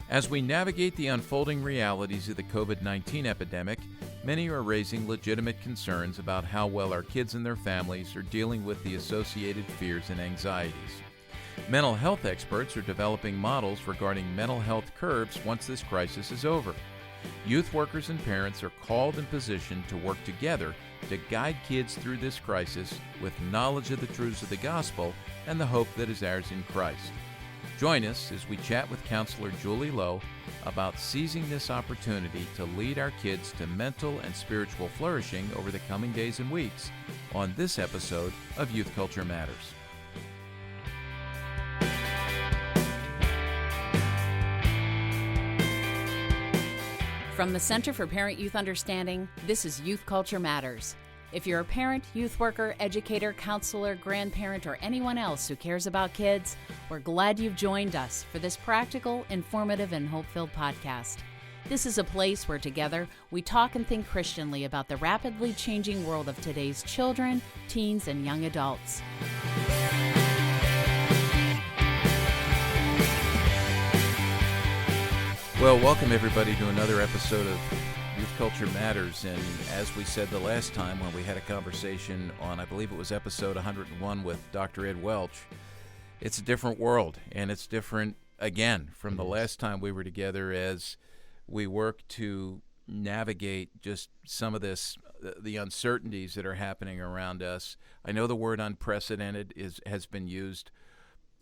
As we navigate the unfolding realities of the COVID-19 epidemic, many are raising legitimate concerns about how well our kids and their families are dealing with the associated fears and anxieties. Mental health experts are developing models regarding mental health curves once this crisis is over. Youth workers and parents are called and positioned to work together to guide kids through this crisis with knowledge of the truths of the gospel and the hope that is ours in Christ. Join us as we chat with Counselor Julie Lowe about seizing this opportunity to lead our kids to mental and spiritual flourishing over the coming days and weeks on this episode of Youth Culture Matters. From the Center for Parent-Youth Understanding, this is Youth Culture Matters. If you're a parent, youth worker, educator, counselor, grandparent, or anyone else who cares about kids, we're glad you've joined us for this practical, informative, and hope-filled podcast. This is a place where together we talk and think Christianly about the rapidly changing world of today's children, teens, and young adults. Well, welcome everybody to another episode of Youth Culture Matters, and as we said the last time when we had a conversation on, I believe it was episode 101 with Dr. Ed Welch, it's a different world, and it's different again from the last time we were together as we work to navigate just some of this, the uncertainties that are happening around us. I know the word unprecedented has been used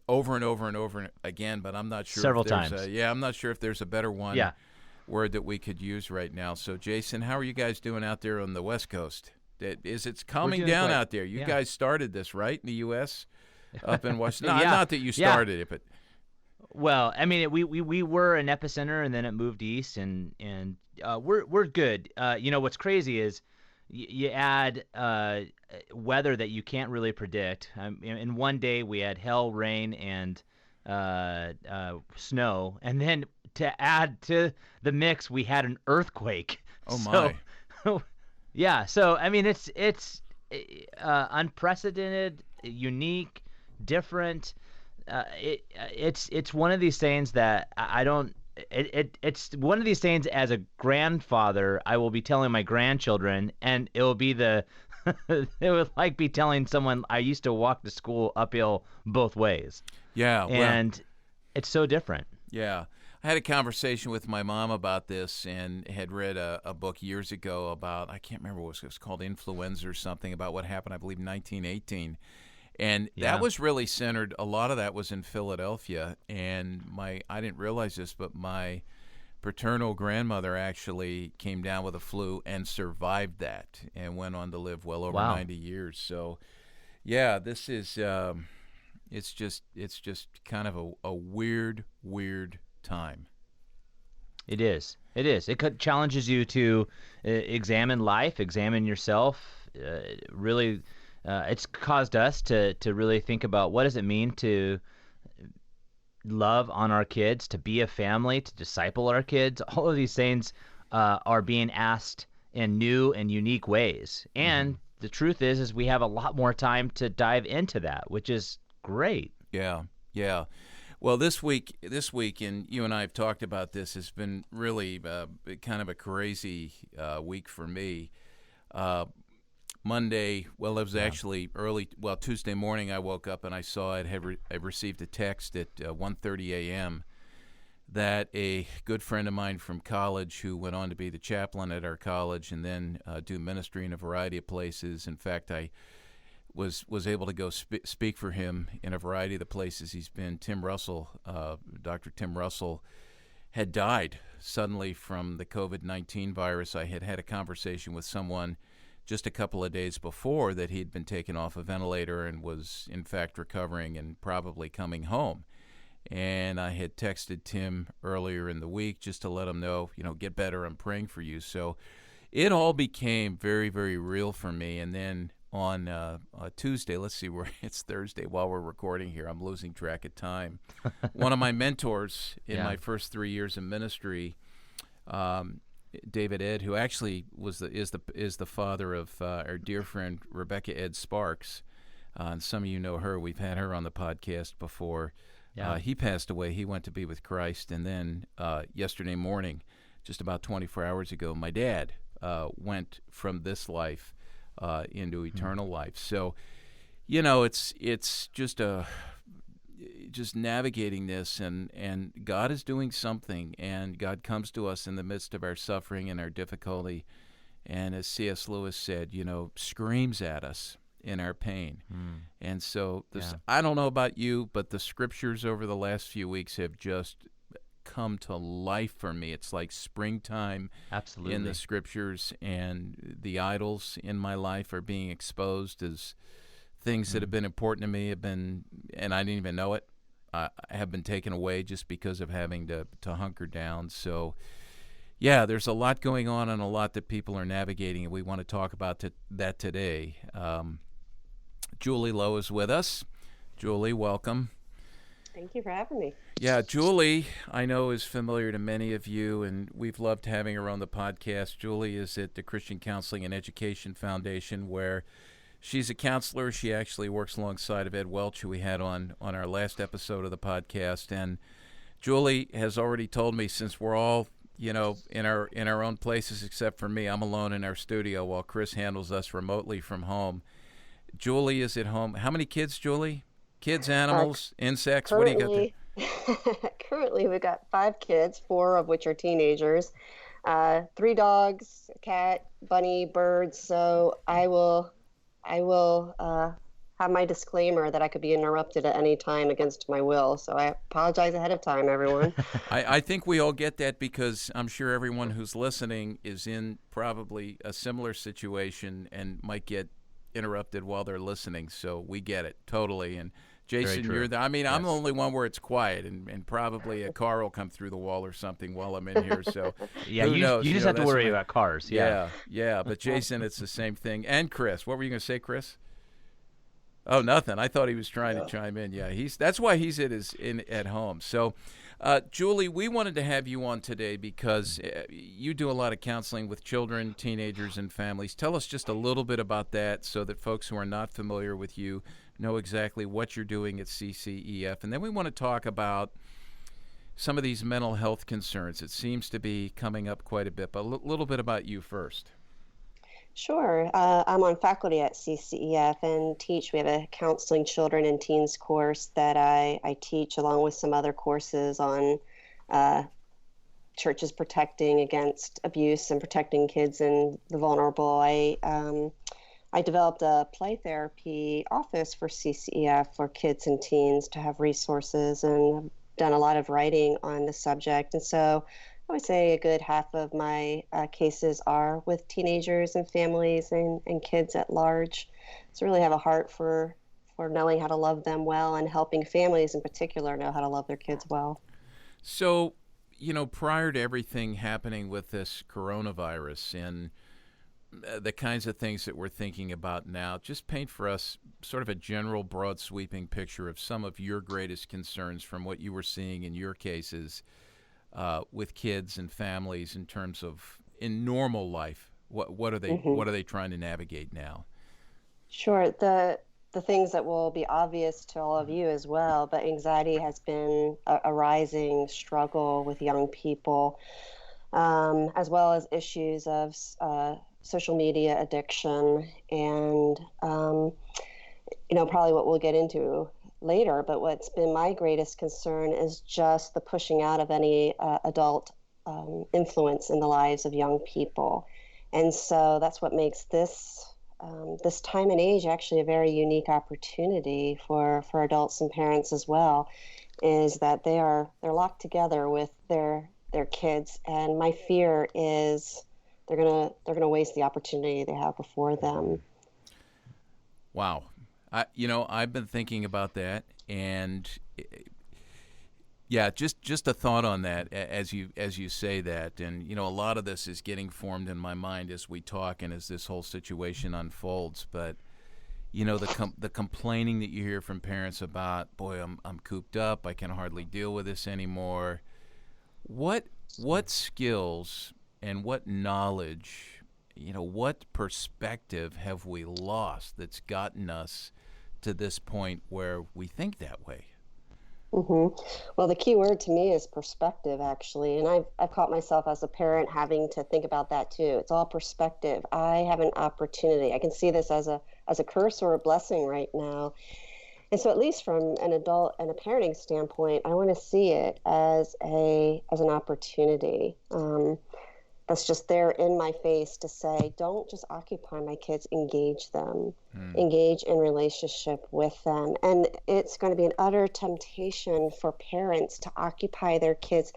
over and over and over again, but I'm not sure several if there's times. I'm not sure if there's a better one. Word that we could use right now. So, Jason, how are you guys doing out there on the West Coast? It's calming down out there. You guys started this, right, in the U.S., up in Washington? Not that you started it, but... Well, I mean, we were an epicenter, and then it moved east, and we're good. What's crazy is you add weather that you can't really predict. In one day, we had hail, rain, and snow, and then to add to the mix, we had an earthquake. Oh my! So I mean, it's unprecedented, unique, different. It's one of these things that I don't. It's one of these things as a grandfather I will be telling my grandchildren, and it will be it would like be telling someone I used to walk to school uphill both ways. Yeah, and it's so different. Yeah. I had a conversation with my mom about this and had read a book years ago about, I can't remember what it was called, Influenza or something, about what happened, I believe, in 1918. And that was really centered, a lot of that was in Philadelphia. And I didn't realize this, but my paternal grandmother actually came down with a flu and survived that and went on to live well over 90 years. So, yeah, this is, it's just kind of a weird time. It is. It challenges you to examine life, examine yourself. Really, it's caused us to really think about what does it mean to love on our kids, to be a family, to disciple our kids. All of these things are being asked in new and unique ways. And the truth is we have a lot more time to dive into that, which is great. Yeah. Well, this week, and you and I have talked about this, has been really kind of a crazy week for me. Monday, well, it was actually Tuesday morning, I woke up and I saw I received a text at 1:30 a.m. that a good friend of mine from college who went on to be the chaplain at our college and then do ministry in a variety of places. In fact, I was able to go speak for him in a variety of the places he's been. Tim Russell, Dr. Tim Russell, had died suddenly from the COVID-19 virus. I had a conversation with someone just a couple of days before that he'd been taken off a ventilator and was in fact recovering and probably coming home. And I had texted Tim earlier in the week just to let him know, get better, I'm praying for you. So it all became very, very real for me. And then on Tuesday, let's see, it's Thursday while we're recording here. I'm losing track of time. One of my mentors in my first 3 years in ministry, David Ed, who actually is the father of our dear friend Rebecca Ed Sparks, and some of you know her. We've had her on the podcast before. Yeah. He passed away. He went to be with Christ. And then yesterday morning, just about 24 hours ago, my dad went from this life into eternal life. So, it's just navigating this, and God is doing something, and God comes to us in the midst of our suffering and our difficulty, and as C.S. Lewis said, screams at us in our pain. And so I don't know about you, but the scriptures over the last few weeks have just come to life for me. It's like springtime Absolutely. in the scriptures, and the idols in my life are being exposed as things that have been important to me and I didn't even know it, have been taken away just because of having to hunker down. So yeah, there's a lot going on and a lot that people are navigating, and we want to talk about that today. Julie Lowe is with us. Julie, welcome. Thank you for having me. Yeah, Julie, I know, is familiar to many of you, and we've loved having her on the podcast. Julie is at the Christian Counseling and Education Foundation, where she's a counselor. She actually works alongside of Ed Welch, who we had on our last episode of the podcast. And Julie has already told me, since we're all in our own places except for me, I'm alone in our studio while Chris handles us remotely from home. Julie is at home. How many kids, Julie? Kids, animals, insects? What do you got there? Currently, we've got 5 kids, 4 of which are teenagers, 3 dogs, a cat, bunny, birds. So I will have my disclaimer that I could be interrupted at any time against my will. So I apologize ahead of time, everyone. I think we all get that, because I'm sure everyone who's listening is in probably a similar situation and might get interrupted while they're listening. So we get it totally. And Jason, I'm the only one where it's quiet, and probably a car will come through the wall or something while I'm in here. So yeah, who knows? You just have to worry about cars. Yeah. But Jason, it's the same thing. And Chris, what were you going to say, Chris? Oh, nothing. I thought he was trying to chime in. Yeah, that's why he's at home. So, Julie, we wanted to have you on today because you do a lot of counseling with children, teenagers, and families. Tell us just a little bit about that, so that folks who are not familiar with you know exactly what you're doing at CCEF. And then we want to talk about some of these mental health concerns. It seems to be coming up quite a bit, but a little bit about you first. Sure. I'm on faculty at CCEF and teach. We have a counseling children and teens course that I teach, along with some other courses on churches protecting against abuse and protecting kids and the vulnerable. I developed a play therapy office for CCEF for kids and teens to have resources, and I've done a lot of writing on the subject. And so I would say a good half of my cases are with teenagers and families and kids at large. So really have a heart for knowing how to love them well, and helping families in particular know how to love their kids well. So, prior to everything happening with this coronavirus and the kinds of things that we're thinking about now, just paint for us sort of a general, broad, sweeping picture of some of your greatest concerns from what you were seeing in your cases with kids and families in terms of in normal life. What are they trying to navigate now? Sure. The things that will be obvious to all of you as well, but anxiety has been a rising struggle with young people, as well as issues of social media addiction, and probably what we'll get into later. But what's been my greatest concern is just the pushing out of any adult influence in the lives of young people. And so that's what makes this time and age actually a very unique opportunity for adults and parents as well, is that they're locked together with their kids. And my fear is they're gonna waste the opportunity they have before them. Wow. I've been thinking about that, and yeah, just a thought on that as you say that. And a lot of this is getting formed in my mind as we talk and as this whole situation unfolds. But the complaining that you hear from parents about, boy, I'm cooped up, I can hardly deal with this anymore. What skills and what knowledge, what perspective have we lost that's gotten us to this point where we think that way? hmm Well, the key word to me is perspective, actually. And I've caught myself as a parent having to think about that too. It's all perspective. I have an opportunity. I can see this as a curse or a blessing right now. And so, at least from an adult and a parenting standpoint, I want to see it as an opportunity. That's just there in my face to say, don't just occupy my kids, engage them, engage in relationship with them. And it's going to be an utter temptation for parents to occupy their kids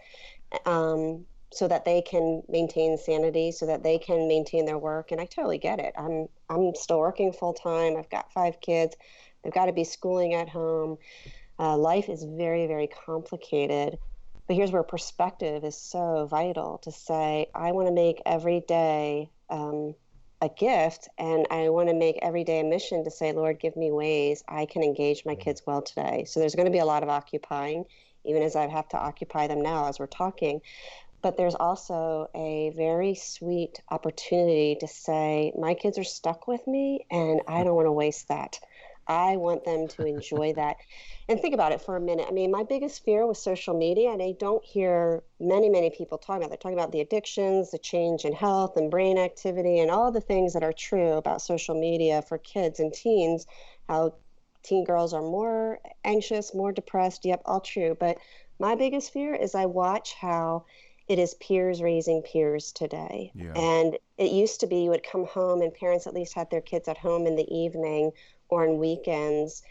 so that they can maintain sanity, so that they can maintain their work. And I totally get it. I'm still working full time. I've got 5 kids. They've got to be schooling at home. Life is very, very complicated. But here's where perspective is so vital to say, I want to make every day a gift, and I want to make every day a mission to say, Lord, give me ways I can engage my kids well today. So there's going to be a lot of occupying, even as I have to occupy them now as we're talking. But there's also a very sweet opportunity to say, my kids are stuck with me, and I don't want to waste that. I want them to enjoy that. And think about it for a minute. I mean, my biggest fear was social media, and I don't hear many people talking about it. They're talking about the addictions, the change in health and brain activity, and all the things that are true about social media for kids and teens, how teen girls are more anxious, more depressed. Yep, all true. But my biggest fear is I watch how it is peers raising peers today. Yeah. And it used to be you would come home and parents at least had their kids at home in the evening or on weekends.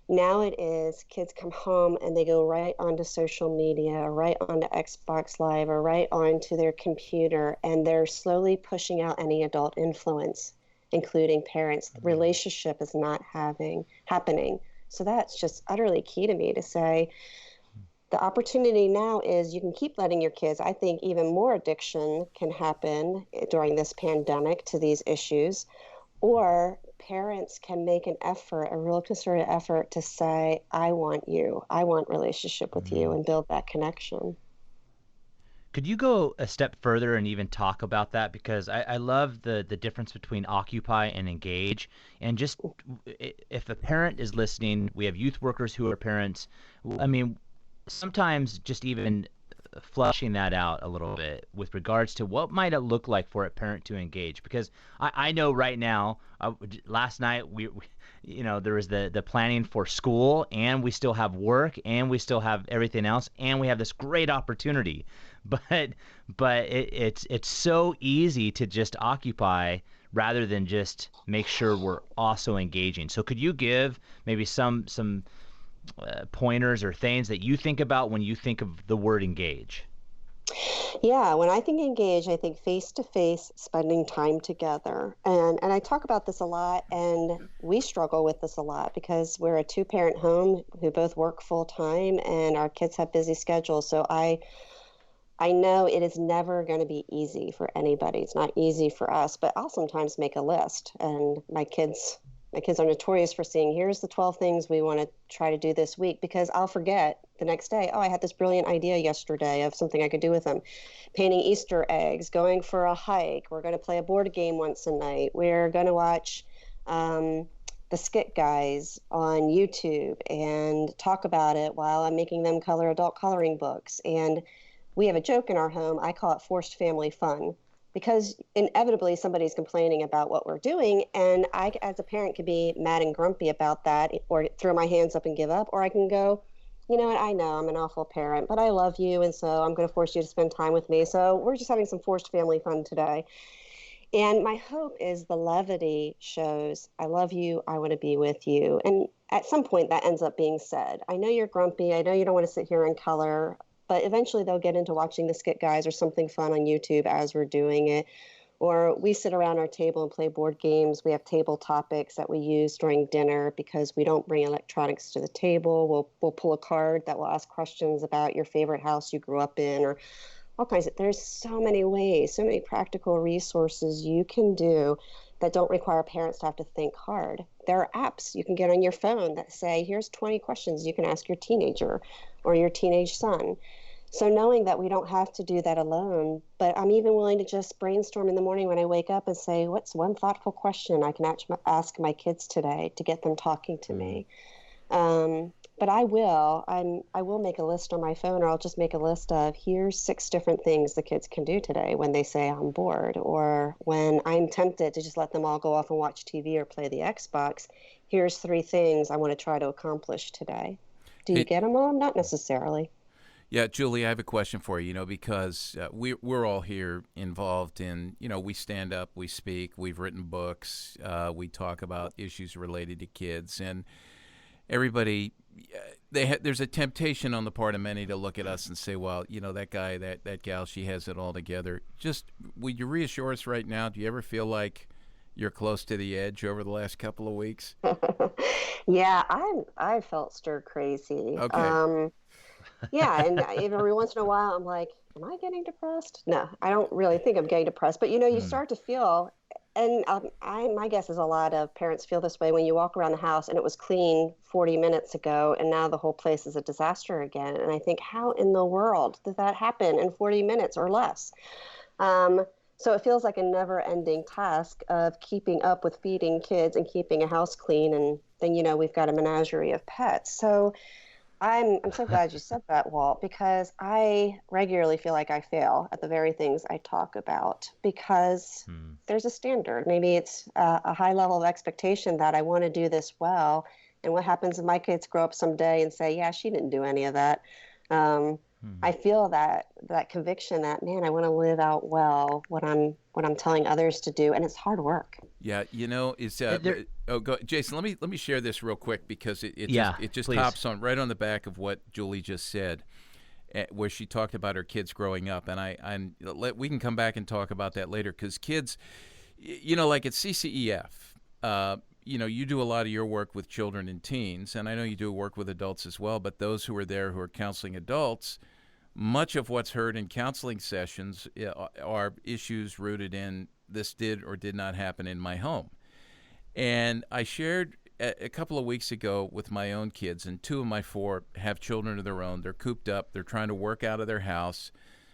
Now it is kids come home and they go right onto social media, right onto Xbox Live, or right onto their computer, and they're slowly pushing out any adult influence, including parents. The relationship is not happening. So that's just utterly key to me to say, the opportunity now is you can keep letting your kids. I think even more addiction can happen during this pandemic to these issues, or parents can make an effort, a real concerted effort to say, I want you, I want relationship with you, and build that connection. Could you go a step further and even talk about that? Because I love the difference between occupy and engage. And just if a parent is listening, we have youth workers who are parents. I mean, sometimes just even flushing that out a little bit with regards to what might it look like for a parent to engage, because I know right now, last night we there was the planning for school, and we still have work, and we still have everything else, and we have this great opportunity, but it's so easy to just occupy rather than just make sure we're also engaging. So could you give maybe some pointers or things that you think about when you think of the word engage? Yeah, when I think engage, I think face to face, spending time together. And I talk about this a lot, and we struggle with this a lot because we're a 2-parent home who both work full time, and our kids have busy schedules. So I know it is never going to be easy for anybody. It's not easy for us, but I'll sometimes make a list, and my kids are notorious for saying, here's the 12 things we want to try to do this week, because I'll forget the next day. Oh, I had this brilliant idea yesterday of something I could do with them. Painting Easter eggs, going for a hike. We're going to play a board game once a night. We're going to watch the Skit Guys on YouTube and talk about it while I'm making them color adult coloring books. And we have a joke in our home. I call it forced family fun, because inevitably somebody's complaining about what we're doing, and I, as a parent, could be mad and grumpy about that, or throw my hands up and give up, or I can go, you know what, I know I'm an awful parent, but I love you, and so I'm going to force you to spend time with me. So we're just having some forced family fun today. And my hope is the levity shows, I love you, I want to be with you. And at some point that ends up being said. I know you're grumpy, I know you don't want to sit here and color, but eventually they'll get into watching the Skit Guys or something fun on YouTube as we're doing it. Or we sit around our table and play board games. We have table topics that we use during dinner because we don't bring electronics to the table. We'll pull a card that will ask questions about your favorite house you grew up in, or all kinds of, there's so many ways, so many practical resources you can do that don't require parents to have to think hard. There are apps you can get on your phone that say, here's 20 questions you can ask your teenager or your teenage son. So knowing that we don't have to do that alone, but I'm even willing to just brainstorm in the morning when I wake up and say, what's one thoughtful question I can ask my kids today to get them talking to me? But I will make a list on my phone, or I'll just make a list of here's 6 different things the kids can do today when they say I'm bored, or when I'm tempted to just let them all go off and watch TV or play the Xbox. Here's 3 things I want to try to accomplish today. Do you Hey, get them all? Not necessarily. yeah, Julie, I have a question for you, because we're all here involved in, we stand up, we speak, we've written books, we talk about issues related to kids, and everybody, there's a temptation on the part of many to look at us and say, well, that guy, that gal, she has it all together. Just, will you reassure us right now? Do you ever feel like you're close to the edge over the last couple of weeks? Yeah, I felt stir crazy. Okay. Yeah, and every once in a while, I'm like, am I getting depressed? No, I don't really think I'm getting depressed. But you Hmm. start to feel, and my guess is a lot of parents feel this way when you walk around the house and it was clean 40 minutes ago, and now the whole place is a disaster again. And I think, how in the world did that happen in 40 minutes or less? Um, so it feels like a never-ending task of keeping up with feeding kids and keeping a house clean, and then we've got a menagerie of pets. So I'm so glad you said that, Walt, because I regularly feel like I fail at the very things I talk about because Hmm. there's a standard. Maybe it's a high level of expectation that I want to do this well. And what happens if my kids grow up someday and say, "Yeah, she didn't do any of that." Um, Hmm. I feel that conviction that, man, I want to live out well what I'm telling others to do, and it's hard work. Yeah, is There, Jason, let me share this real quick, because yeah, it just please. hops on right on the back of what Julie just said, where she talked about her kids growing up, and we can come back and talk about that later, because kids, like at CCEF, you do a lot of your work with children and teens, and I know you do work with adults as well, but those who are there who are counseling adults, much of what's heard in counseling sessions are issues rooted in this did or did not happen in my home. And I shared a couple of weeks ago with my own kids, and 2 of my 4 have children of their own. They're cooped up. They're trying to work out of their house.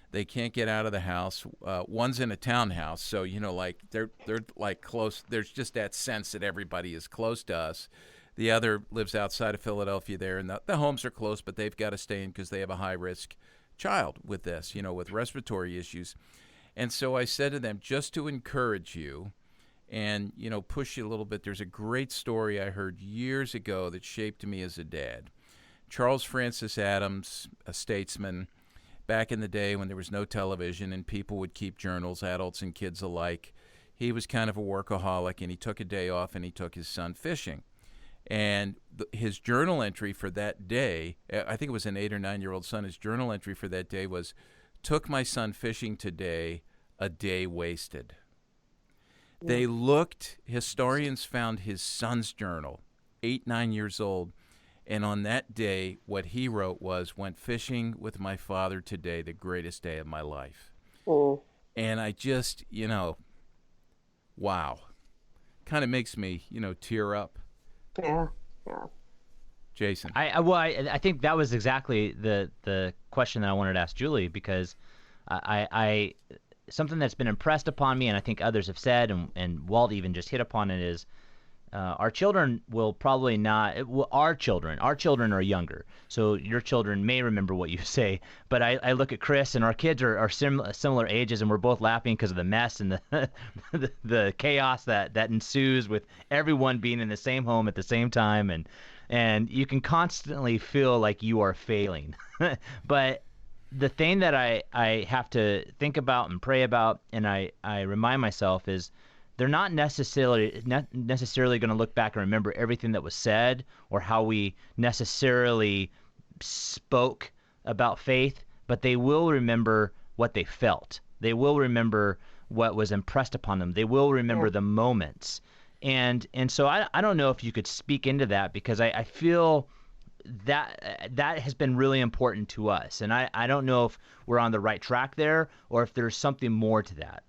They can't get out of the house. One's in a townhouse, so like they're like close. There's just that sense that everybody is close to us. The other lives outside of Philadelphia there, and the homes are close, but they've got to stay in because they have a high risk child with this, with respiratory issues. And so I said to them, just to encourage you and, push you a little bit, there's a great story I heard years ago that shaped me as a dad. Charles Francis Adams, a statesman, back in the day when there was no television and people would keep journals, adults and kids alike, he was kind of a workaholic, and he took a day off and he took his son fishing. And his journal entry for that day, I think it was an 8 or 9-year-old son, his journal entry for that day was, took my son fishing today, a day wasted. They looked, historians found his son's journal, 8, 9 years old, and on that day, what he wrote was, went fishing with my father today, the greatest day of my life. Mm. And I just, wow. Kind of makes me, tear up. Yeah, yeah. Jason. I think that was exactly the question that I wanted to ask Julie, because I something that's been impressed upon me, and I think others have said, and Walt even just hit upon it, is our children will probably not. Our children are younger, so your children may remember what you say. But I look at Chris, and our kids are similar ages, and we're both laughing because of the mess and the chaos that ensues with everyone being in the same home at the same time, and you can constantly feel like you are failing. But the thing that I have to think about and pray about, and I remind myself, is they're not necessarily going to look back and remember everything that was said or how we necessarily spoke about faith, but they will remember what they felt. They will remember what was impressed upon them. They will remember Yeah. the moments. And so I don't know if you could speak into that, because I feel that has been really important to us. And I don't know if we're on the right track there or if there's something more to that.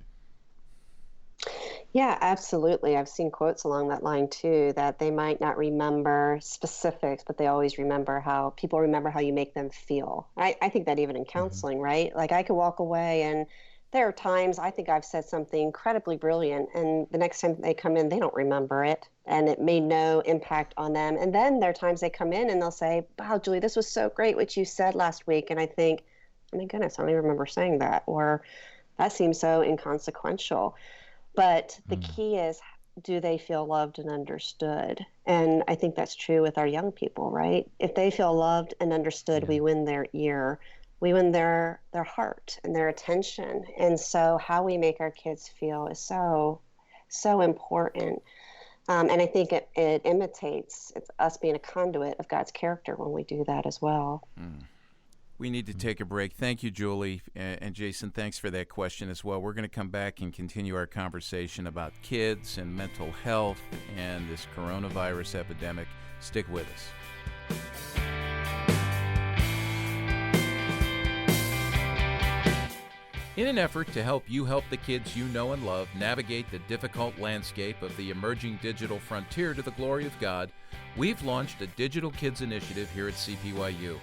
Yeah, absolutely. I've seen quotes along that line too, that they might not remember specifics, but they always remember how people remember how you make them feel. I think that even in Mm-hmm. counseling, right? Like I could walk away and there are times I think I've said something incredibly brilliant, and the next time they come in, they don't remember it, and it made no impact on them. And then there are times they come in and they'll say, "Wow, Julie, this was so great what you said last week." And I think, "Oh my goodness, I don't even remember saying that," or "That seems so inconsequential." But the key is, do they feel loved and understood? And I think that's true with our young people, right? If they feel loved and understood, we win their ear. We win their heart and their attention. And so how we make our kids feel is so important. And I think it imitates us being a conduit of God's character when we do that as well. We need to take a break. Thank you, Julie. And Jason, thanks for that question as well. We're going to come back and continue our conversation about kids and mental health and this coronavirus epidemic. Stick with us. In an effort to help you help the kids you know and love navigate the difficult landscape of the emerging digital frontier to the glory of God, we've launched a Digital Kids Initiative here at CPYU.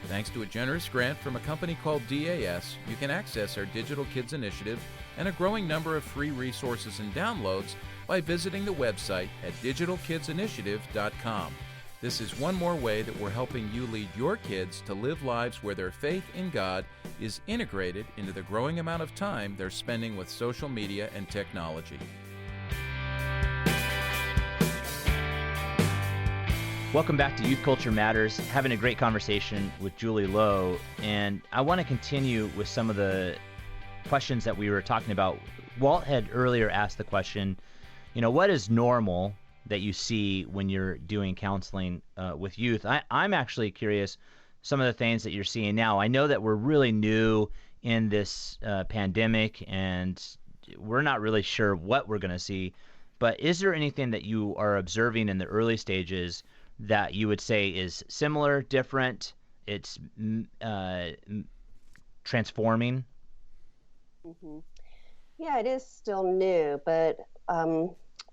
Thanks to a generous grant from a company called DAS, you can access our Digital Kids Initiative and a growing number of free resources and downloads by visiting the website at digitalkidsinitiative.com. This is one more way that we're helping you lead your kids to live lives where their faith in God is integrated into the growing amount of time they're spending with social media and technology. Welcome back to Youth Culture Matters. Having a great conversation with Julie Lowe, and I want to continue with some of the questions that we were talking about. Walt had earlier asked the question, what is normal that you see when you're doing counseling with youth? I'm actually curious some of the things that you're seeing now. I know that we're really new in this pandemic, and we're not really sure what we're going to see, but is there anything that you are observing in the early stages that you would say is similar, different, it's transforming? Mm-hmm. Yeah, it is still new, but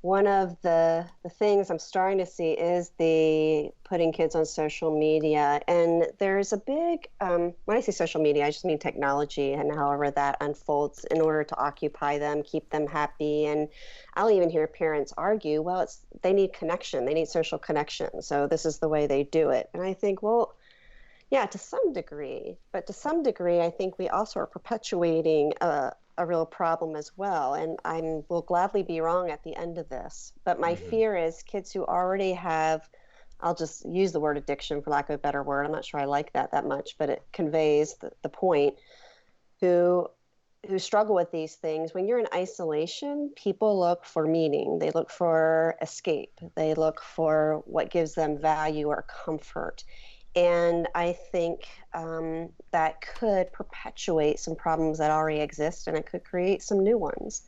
one of the things I'm starting to see is the putting kids on social media. And there's a big, when I say social media, I just mean technology and however that unfolds in order to occupy them, keep them happy. And I'll even hear parents argue, well, they need connection. They need social connection. So this is the way they do it. And I think, well, yeah, to some degree. But to some degree, I think we also are perpetuating a real problem as well. And I will gladly be wrong at the end of this. But my fear is kids who already have, I'll just use the word addiction for lack of a better word. I'm not sure I like that much, but it conveys the point, who struggle with these things. When you're in isolation, people look for meaning. They look for escape. They look for what gives them value or comfort. And I think that could perpetuate some problems that already exist, and it could create some new ones.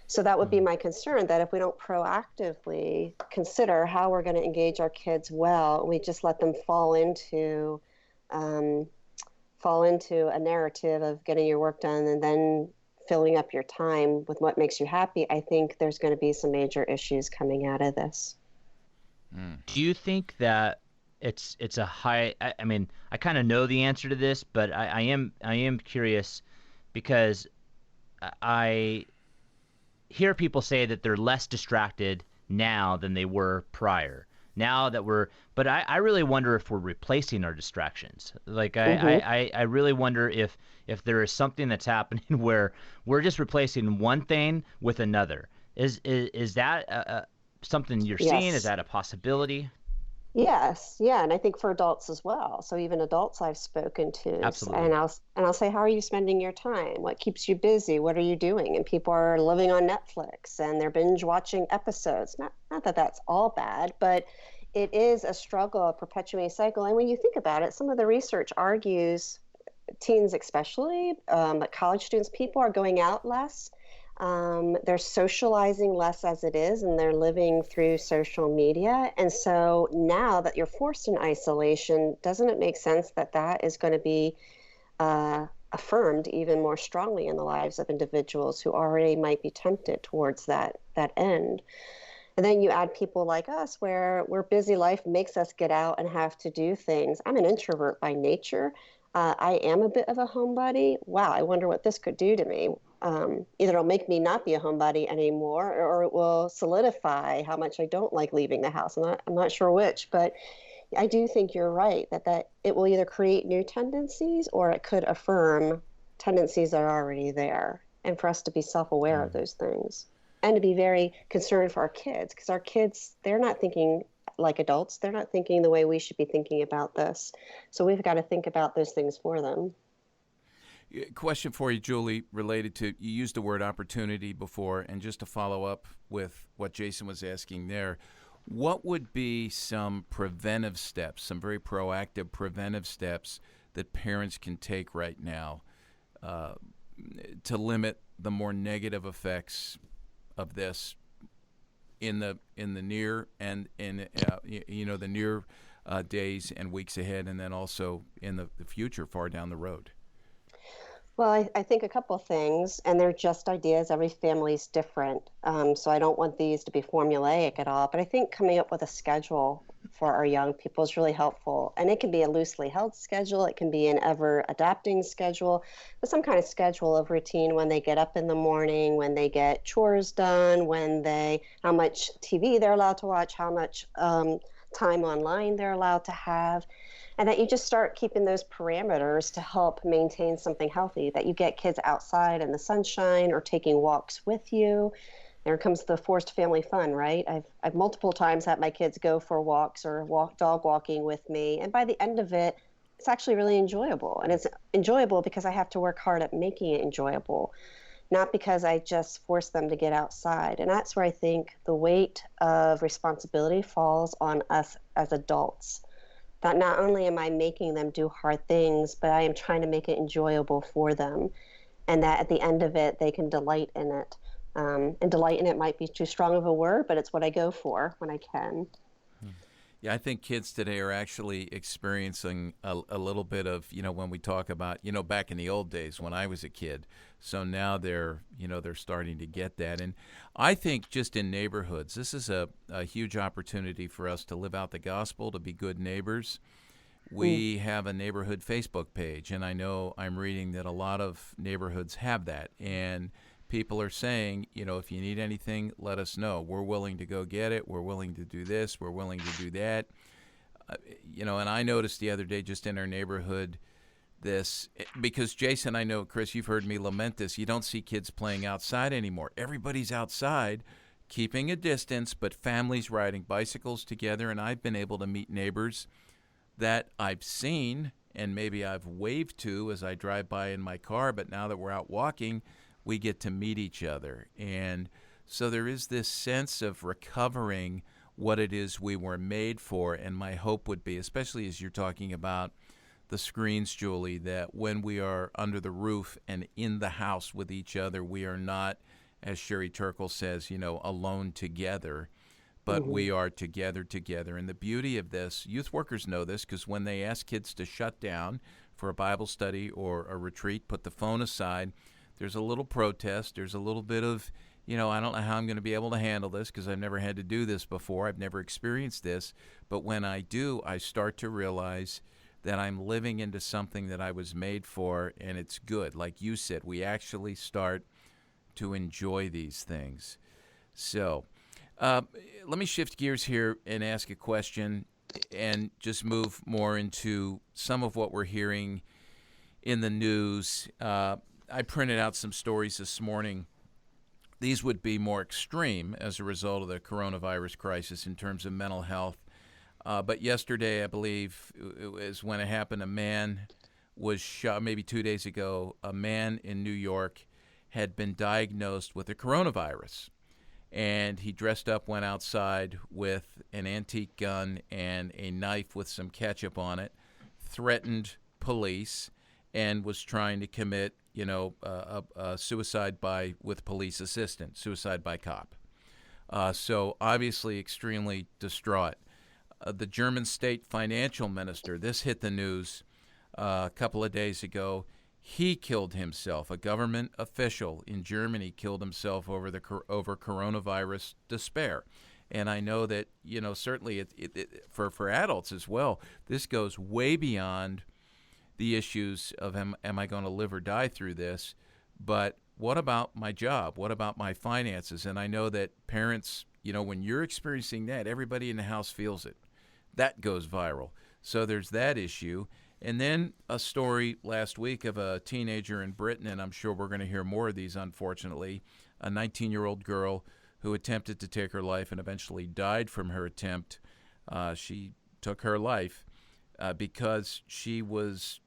So that would be my concern, that if we don't proactively consider how we're going to engage our kids well, we just let them fall into a narrative of getting your work done and then filling up your time with what makes you happy, I think there's going to be some major issues coming out of this. Do you think that it's a high, I mean, I kind of know the answer to this, but I am curious because I hear people say that they're less distracted now than they were prior. But I really wonder if we're replacing our distractions. Like I really wonder if there is something that's happening where we're just replacing one thing with another. Is that something you're seeing? Is that a possibility? Yes, yeah, and I think for adults as well. So even adults I've spoken to, Absolutely. and I'll say, how are you spending your time? What keeps you busy? What are you doing? And people are living on Netflix and they're binge watching episodes. Not that that's all bad, but it is a struggle, a perpetuating cycle. And when you think about it, some of the research argues, teens especially, but college students, people are going out less. They're socializing less as it is, and they're living through social media. And so now that you're forced in isolation, doesn't it make sense that that is going to be affirmed even more strongly in the lives of individuals who already might be tempted towards that end? And then you add people like us where busy life makes us get out and have to do things. I'm an introvert by nature. I am a bit of a homebody. Wow, I wonder what this could do to me. Either it'll make me not be a homebody anymore, or it will solidify how much I don't like leaving the house. I'm not sure which, but I do think you're right that it will either create new tendencies or it could affirm tendencies that are already there. And for us to be self-aware of those things and to be very concerned for our kids, because our kids, they're not thinking like adults. They're not thinking the way we should be thinking about this. So we've got to think about those things for them. Question for you, Julie, related to, you used the word opportunity before, and just to follow up with what Jason was asking there, what would be some preventive steps, some very proactive preventive steps that parents can take right now to limit the more negative effects of this in the near and in the near days and weeks ahead, and then also in the future far down the road? Well, I think a couple of things, and they're just ideas. Every family's different, so I don't want these to be formulaic at all. But I think coming up with a schedule for our young people is really helpful. And it can be a loosely held schedule. It can be an ever-adapting schedule, but some kind of schedule of routine when they get up in the morning, when they get chores done, how much TV they're allowed to watch, how much time online they're allowed to have. And that you just start keeping those parameters to help maintain something healthy, that you get kids outside in the sunshine or taking walks with you. There comes the forced family fun, right? I've multiple times had my kids go for walks or dog walking with me. And by the end of it, it's actually really enjoyable. And it's enjoyable because I have to work hard at making it enjoyable, not because I just force them to get outside. And that's where I think the weight of responsibility falls on us as adults. That not only am I making them do hard things, but I am trying to make it enjoyable for them. And that at the end of it, they can delight in it. And delight in it might be too strong of a word, but it's what I go for when I can. Yeah, I think kids today are actually experiencing a little bit of, when we talk about, back in the old days when I was a kid. So now they're starting to get that. And I think just in neighborhoods, this is a huge opportunity for us to live out the gospel, to be good neighbors. We have a neighborhood Facebook page, and I know I'm reading that a lot of neighborhoods have that. And people are saying, if you need anything, let us know. We're willing to go get it. We're willing to do this. We're willing to do that. And I noticed the other day just in our neighborhood this, because Jason, I know, Chris, you've heard me lament this. You don't see kids playing outside anymore. Everybody's outside, keeping a distance, but families riding bicycles together. And I've been able to meet neighbors that I've seen and maybe I've waved to as I drive by in my car. But now that we're out walking, we get to meet each other. And so there is this sense of recovering what it is we were made for. And my hope would be, especially as you're talking about the screens, Julie, that when we are under the roof and in the house with each other, we are not, as Sherry Turkle says, alone together, but we are together. And the beauty of this, youth workers know this, because when they ask kids to shut down for a Bible study or a retreat, put the phone aside, there's a little protest. There's a little bit of, I don't know how I'm going to be able to handle this because I've never had to do this before. I've never experienced this. But when I do, I start to realize that I'm living into something that I was made for, and it's good. Like you said, we actually start to enjoy these things. So let me shift gears here and ask a question and just move more into some of what we're hearing in the news. I printed out some stories this morning. These would be more extreme as a result of the coronavirus crisis in terms of mental health. But yesterday, I believe, is when it happened. A man was shot, maybe 2 days ago. A man in New York had been diagnosed with the coronavirus. And he dressed up, went outside with an antique gun and a knife with some ketchup on it, threatened police, and was trying to commit, a suicide with police assistance, suicide by cop. So obviously extremely distraught. The German state financial minister, this hit the news a couple of days ago. He killed himself. A government official in Germany killed himself over coronavirus despair. And I know that, certainly for adults as well, this goes way beyond the issues of am I going to live or die through this, but what about my job? What about my finances? And I know that parents, when you're experiencing that, everybody in the house feels it. That goes viral. So there's that issue. And then a story last week of a teenager in Britain, and I'm sure we're going to hear more of these, unfortunately, a 19-year-old girl who attempted to take her life and eventually died from her attempt. She took her life because she was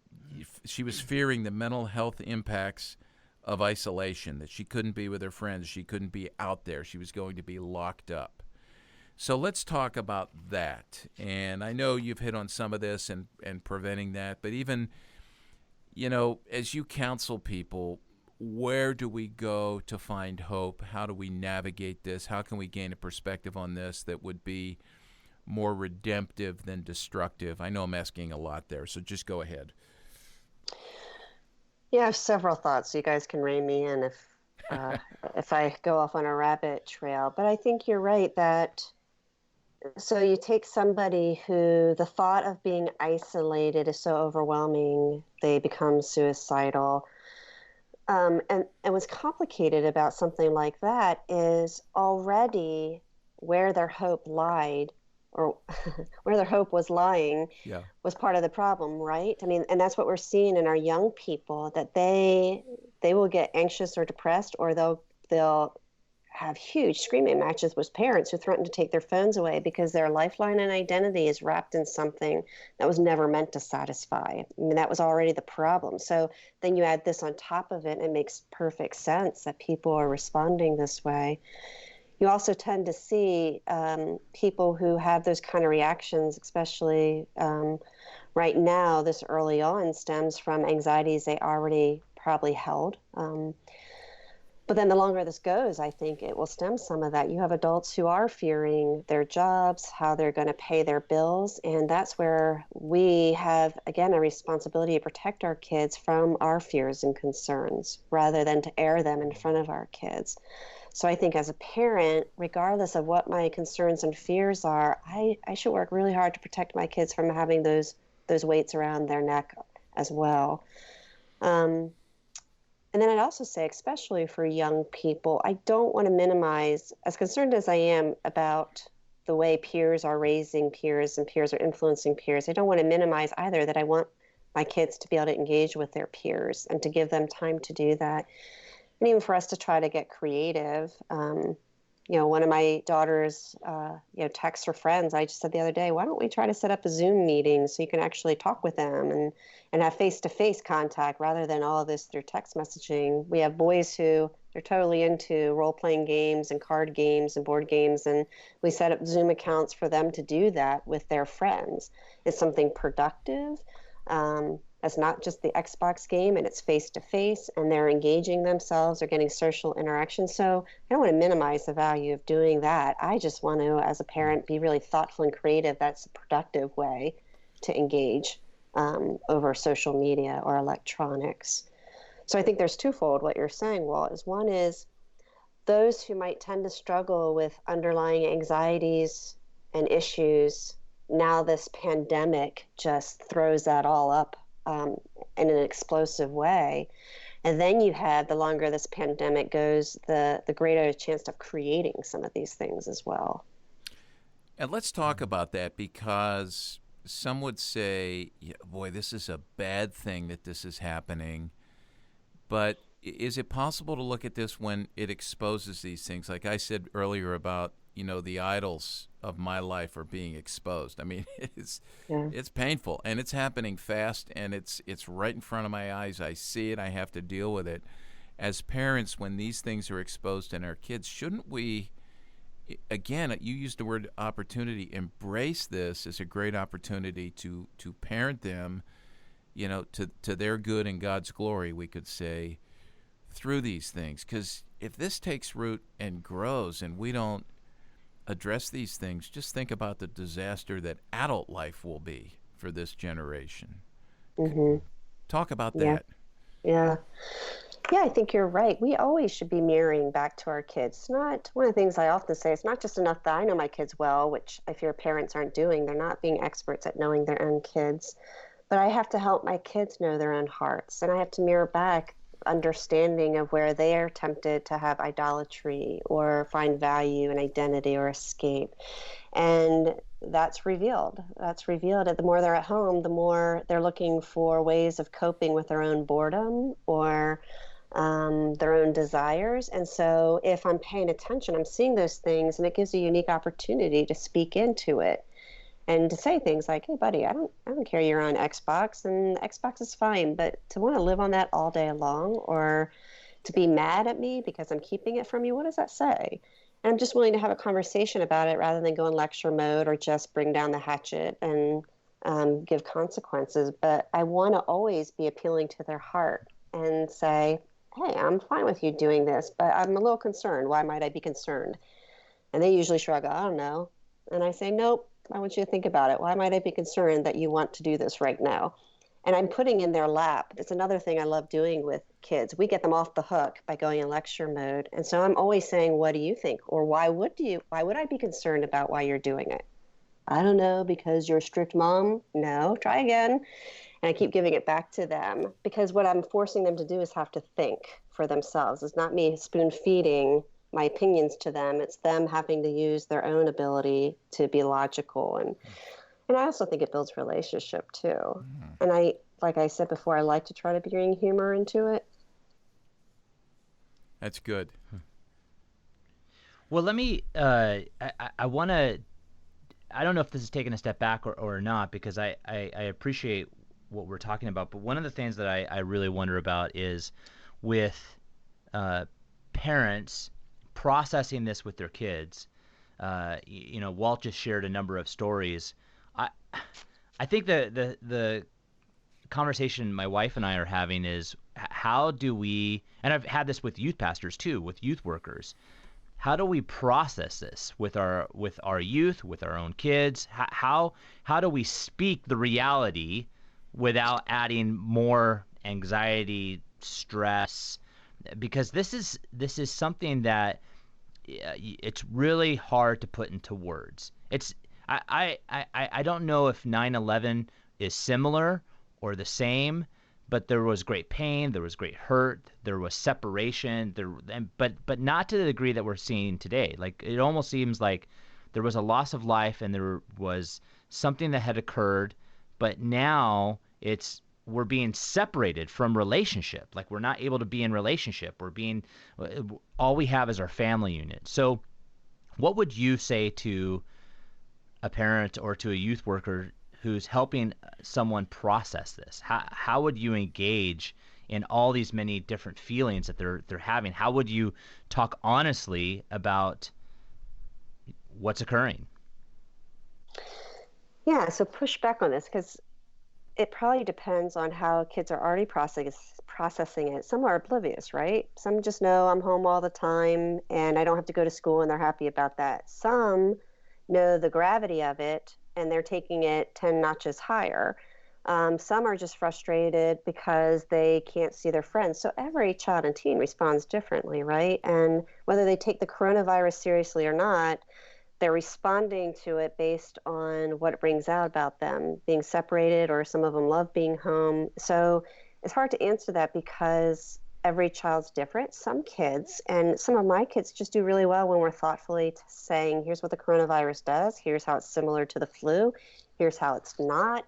fearing the mental health impacts of isolation, that she couldn't be with her friends, she couldn't be out there, she was going to be locked up. So let's talk about that. And I know you've hit on some of this and preventing that, but even, as you counsel people, where do we go to find hope? How do we navigate this? How can we gain a perspective on this that would be more redemptive than destructive? I know I'm asking a lot there, so just go ahead. Yeah, I have several thoughts. So you guys can rein me in if I go off on a rabbit trail. But I think you're right that so you take somebody who the thought of being isolated is so overwhelming, they become suicidal. And what's complicated about something like that is already where their hope lied, or where their hope was lying, was part of the problem, right? I mean, and that's what we're seeing in our young people, that they will get anxious or depressed, or they'll have huge screaming matches with parents who threaten to take their phones away because their lifeline and identity is wrapped in something that was never meant to satisfy. I mean, that was already the problem. So then you add this on top of it, and it makes perfect sense that people are responding this way. You also tend to see people who have those kind of reactions, especially right now, this early on, stems from anxieties they already probably held. But then the longer this goes, I think it will stem some of that. You have adults who are fearing their jobs, how they're going to pay their bills. And that's where we have, again, a responsibility to protect our kids from our fears and concerns rather than to air them in front of our kids. So I think as a parent, regardless of what my concerns and fears are, I should work really hard to protect my kids from having those weights around their neck as well. And then I'd also say, especially for young people, I don't want to minimize, as concerned as I am about the way peers are raising peers and peers are influencing peers, I don't want to minimize either that I want my kids to be able to engage with their peers and to give them time to do that. And even for us to try to get creative. One of my daughters, texts her friends. I just said the other day, why don't we try to set up a Zoom meeting so you can actually talk with them and have face-to-face contact rather than all of this through text messaging. We have boys who they're totally into role-playing games and card games and board games, and we set up Zoom accounts for them to do that with their friends. It's something productive. It's not just the Xbox game, and it's face-to-face, and they're engaging themselves, they're getting social interaction. So I don't want to minimize the value of doing that. I just want to, as a parent, be really thoughtful and creative. That's a productive way to engage over social media or electronics. So I think there's twofold what you're saying, Walt, is one is those who might tend to struggle with underlying anxieties and issues, now this pandemic just throws that all up in an explosive way. And then you have, the longer this pandemic goes, the greater chance of creating some of these things as well. And let's talk about that, because some would say, boy, this is a bad thing that this is happening. But is it possible to look at this when it exposes these things? Like I said earlier about, the idols of my life are being exposed. I mean, it's painful, and it's happening fast, and it's right in front of my eyes. I see it. I have to deal with it. As parents, when these things are exposed in our kids, shouldn't we, again, you used the word opportunity, embrace this as a great opportunity to parent them, to their good and God's glory, we could say, through these things? Because if this takes root and grows and we don't address these things, just think about the disaster that adult life will be for this generation. Mm-hmm. Talk about that. Yeah, I think you're right. We always should be mirroring back to our kids. It's not, one of the things I often say, it's not just enough that I know my kids well, which I fear parents aren't doing. They're not being experts at knowing their own kids. but I have to help my kids know their own hearts, and I have to mirror back understanding of where they are tempted to have idolatry or find value and identity or escape. And that's revealed. That's revealed. The more they're at home, the more they're looking for ways of coping with their own boredom or their own desires. And so if I'm paying attention, I'm seeing those things, and it gives a unique opportunity to speak into it and to say things like, "Hey, buddy, I don't care you're on Xbox, and Xbox is fine, but to want to live on that all day long, or to be mad at me because I'm keeping it from you, what does that say?" And I'm just willing to have a conversation about it rather than go in lecture mode or just bring down the hatchet and give consequences. But I want to always be appealing to their heart and say, "Hey, I'm fine with you doing this, but I'm a little concerned. Why might I be concerned?" And they usually shrug, "I don't know." And I say, "Nope, I want you to think about it. Why might I be concerned that you want to do this right now?" And I'm putting in their lap. It's another thing I love doing with kids. We get them off the hook by going in lecture mode. And so I'm always saying, "What do you think?" Or why would I be concerned about why you're doing it?" "I don't know, because you're a strict mom." "No, try again." And I keep giving it back to them, because what I'm forcing them to do is have to think for themselves. It's not me spoon feeding my opinions to them. It's them having to use their own ability to be logical. And I also think it builds relationship too. And like I said before, I like to try to bring humor into it. That's good. Well, let me. I want to. I don't know if this is taking a step back or not, because I appreciate what we're talking about. But one of the things that I really wonder about is with parents processing this with their kids. Walt just shared a number of stories. I think the conversation my wife and I are having is, how do we, and I've had this with youth pastors too, with youth workers, how do we process this with our youth, with our own kids? How do we speak the reality without adding more anxiety, stress? Because this is something that it's really hard to put into words. I don't know if 9/11 is similar or the same, but there was great pain, there was great hurt, there was separation, but not to the degree that we're seeing today. Like, it almost seems like there was a loss of life and there was something that had occurred, but now we're being separated from relationship. Like, we're not able to be in relationship. All we have is our family unit. So what would you say to a parent or to a youth worker who's helping someone process this? How would you engage in all these many different feelings that they're having? How would you talk honestly about what's occurring? Yeah, so push back on this, because it probably depends on how kids are already processing it. Some are oblivious, right? Some just know I'm home all the time and I don't have to go to school, and they're happy about that. Some know the gravity of it and they're taking it 10 notches higher. Some are just frustrated because they can't see their friends. So every child and teen responds differently, right? And whether they take the coronavirus seriously or not, they're responding to it based on what it brings out about them, being separated, or some of them love being home. So it's hard to answer that, because every child's different. Some kids, and some of my kids, just do really well when we're thoughtfully saying, here's what the coronavirus does, here's how it's similar to the flu, here's how it's not,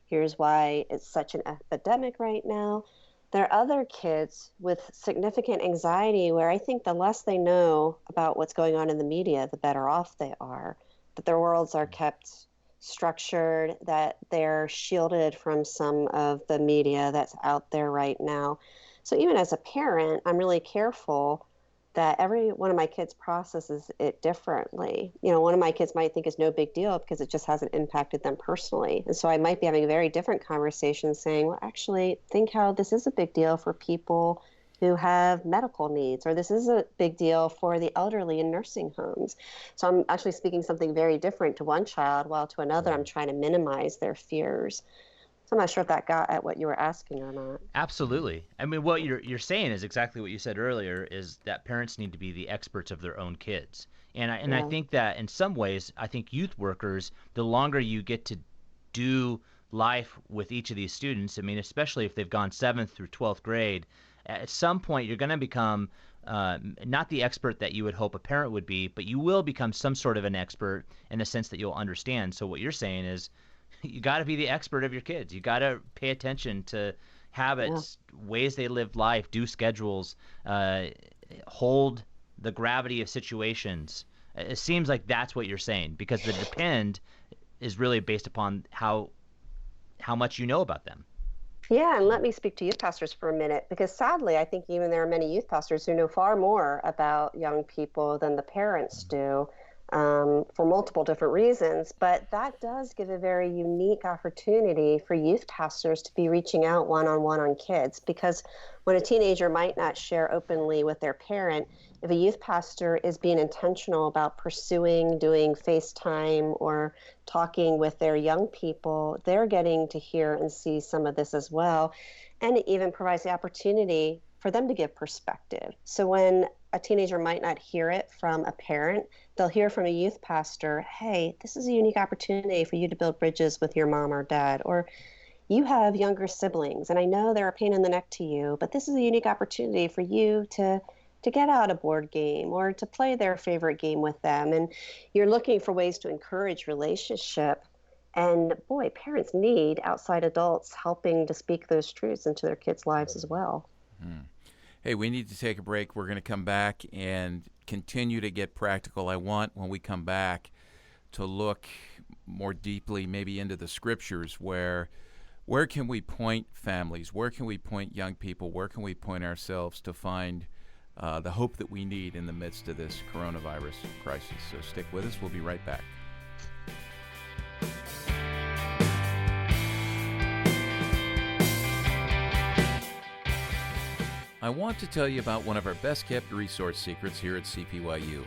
here's why it's such an epidemic right now. There are other kids with significant anxiety where I think the less they know about what's going on in the media, the better off they are, that their worlds are kept structured, that they're shielded from some of the media that's out there right now. So even as a parent, I'm really careful that every one of my kids processes it differently. One of my kids might think it's no big deal because it just hasn't impacted them personally. And so I might be having a very different conversation saying, well, actually, think how this is a big deal for people who have medical needs, or this is a big deal for the elderly in nursing homes. So I'm actually speaking something very different to one child, while to another I'm trying to minimize their fears. So I'm not sure if that got at what you were asking or not. Absolutely. I mean, what you're saying is exactly what you said earlier, is that parents need to be the experts of their own kids. And I think that in some ways, I think youth workers, the longer you get to do life with each of these students, I mean, especially if they've gone 7th through 12th grade, at some point you're going to become not the expert that you would hope a parent would be, but you will become some sort of an expert in the sense that you'll understand. So what you're saying is you got to be the expert of your kids. You got to pay attention to habits, ways they live life, do schedules, hold the gravity of situations. It seems like that's what you're saying, because the depend is really based upon how much you know about them. Yeah, and let me speak to youth pastors for a minute, because sadly, I think even there are many youth pastors who know far more about young people than the parents do, for multiple different reasons. But that does give a very unique opportunity for youth pastors to be reaching out one-on-one on kids, because when a teenager might not share openly with their parent, if a youth pastor is being intentional about pursuing, doing FaceTime or talking with their young people, they're getting to hear and see some of this as well. And it even provides the opportunity for them to give perspective. So when a teenager might not hear it from a parent, they'll hear from a youth pastor, hey, this is a unique opportunity for you to build bridges with your mom or dad, or you have younger siblings, and I know they're a pain in the neck to you, but this is a unique opportunity for you to get out a board game or to play their favorite game with them. And you're looking for ways to encourage relationship. And boy, parents need outside adults helping to speak those truths into their kids' lives as well. Hey, we need to take a break. We're going to come back and continue to get practical. I want, when we come back, to look more deeply maybe into the scriptures, where can we point families? Where can we point young people? Where can we point ourselves to find the hope that we need in the midst of this coronavirus crisis? So stick with us. We'll be right back. I want to tell you about one of our best-kept resource secrets here at CPYU.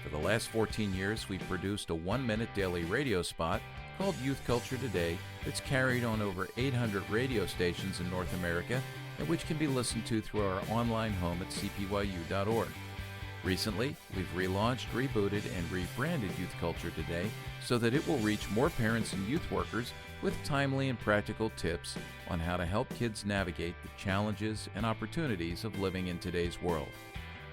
For the last 14 years, we've produced a 1-minute daily radio spot called Youth Culture Today that's carried on over 800 radio stations in North America and which can be listened to through our online home at cpyu.org. Recently, we've relaunched, rebooted, and rebranded Youth Culture Today so that it will reach more parents and youth workers with timely and practical tips on how to help kids navigate the challenges and opportunities of living in today's world.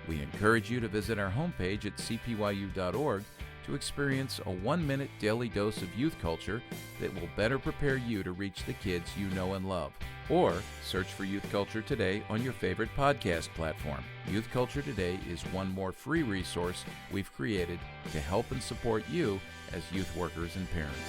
We encourage you to visit our homepage at cpyu.org to experience a 1-minute daily dose of youth culture that will better prepare you to reach the kids you know and love. Or search for Youth Culture Today on your favorite podcast platform. Youth Culture Today is one more free resource we've created to help and support you as youth workers and parents.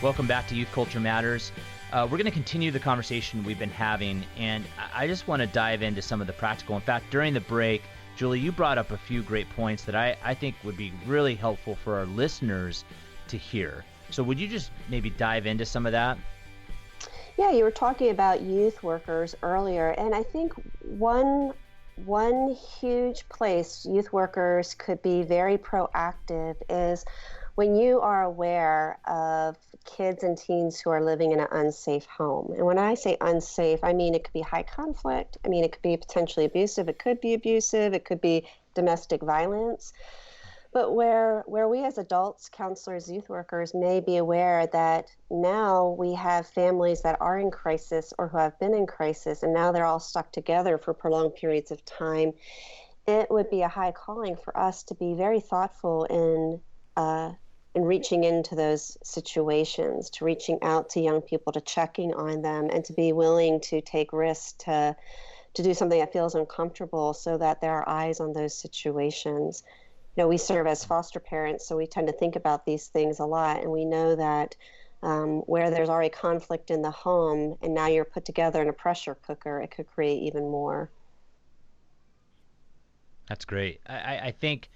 Welcome back to Youth Culture Matters. We're going to continue the conversation we've been having, and I just want to dive into some of the practical. In fact, during the break, Julie, you brought up a few great points that I think would be really helpful for our listeners to hear. So would you just maybe dive into some of that? Yeah, you were talking about youth workers earlier, and I think one huge place youth workers could be very proactive is when you are aware of kids and teens who are living in an unsafe home. And when I say unsafe, I mean it could be high conflict. I mean it could be potentially abusive. It could be abusive. It could be domestic violence. But where we as adults, counselors, youth workers may be aware that now we have families that are in crisis or who have been in crisis, and now they're all stuck together for prolonged periods of time, it would be a high calling for us to be very thoughtful in reaching into those situations, to reaching out to young people, to checking on them, and to be willing to take risks to do something that feels uncomfortable so that there are eyes on those situations. You know, we serve as foster parents, so we tend to think about these things a lot, and we know that where there's already conflict in the home and now you're put together in a pressure cooker, it could create even more. That's great. I think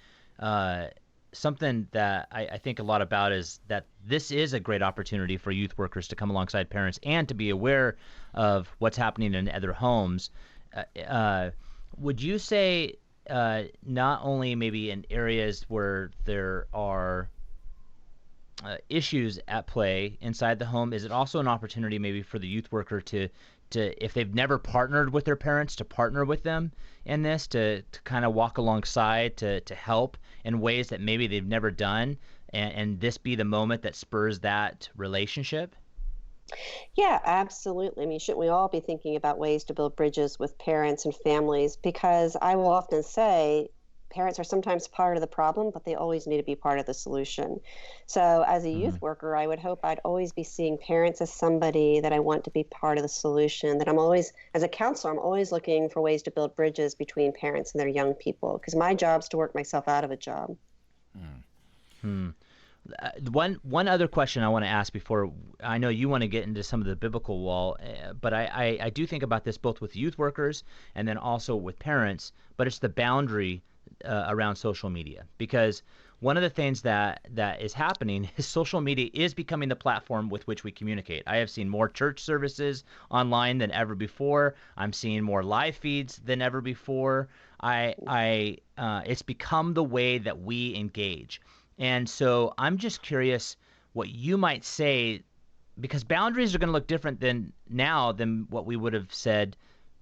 something that I think a lot about is that this is a great opportunity for youth workers to come alongside parents and to be aware of what's happening in other homes. Would you say not only maybe in areas where there are issues at play inside the home, is it also an opportunity maybe for the youth worker to if they've never partnered with their parents, to partner with them in this, to kind of walk alongside, to help in ways that maybe they've never done, and this be the moment that spurs that relationship? Yeah, absolutely. I mean, shouldn't we all be thinking about ways to build bridges with parents and families? Because I will often say parents are sometimes part of the problem, but they always need to be part of the solution. So, as a Mm-hmm. youth worker, I would hope I'd always be seeing parents as somebody that I want to be part of the solution. That I'm always, as a counselor, I'm always looking for ways to build bridges between parents and their young people, because my job's to work myself out of a job. Hmm. One other question I want to ask before, I know you want to get into some of the biblical wall, but I do think about this both with youth workers and then also with parents, but it's the boundary around social media. Because one of the things that is happening is social media is becoming the platform with which we communicate. I have seen more church services online than ever before. I'm seeing more live feeds than ever before. It's become the way that we engage. And so I'm just curious what you might say, because boundaries are going to look different than what we would have said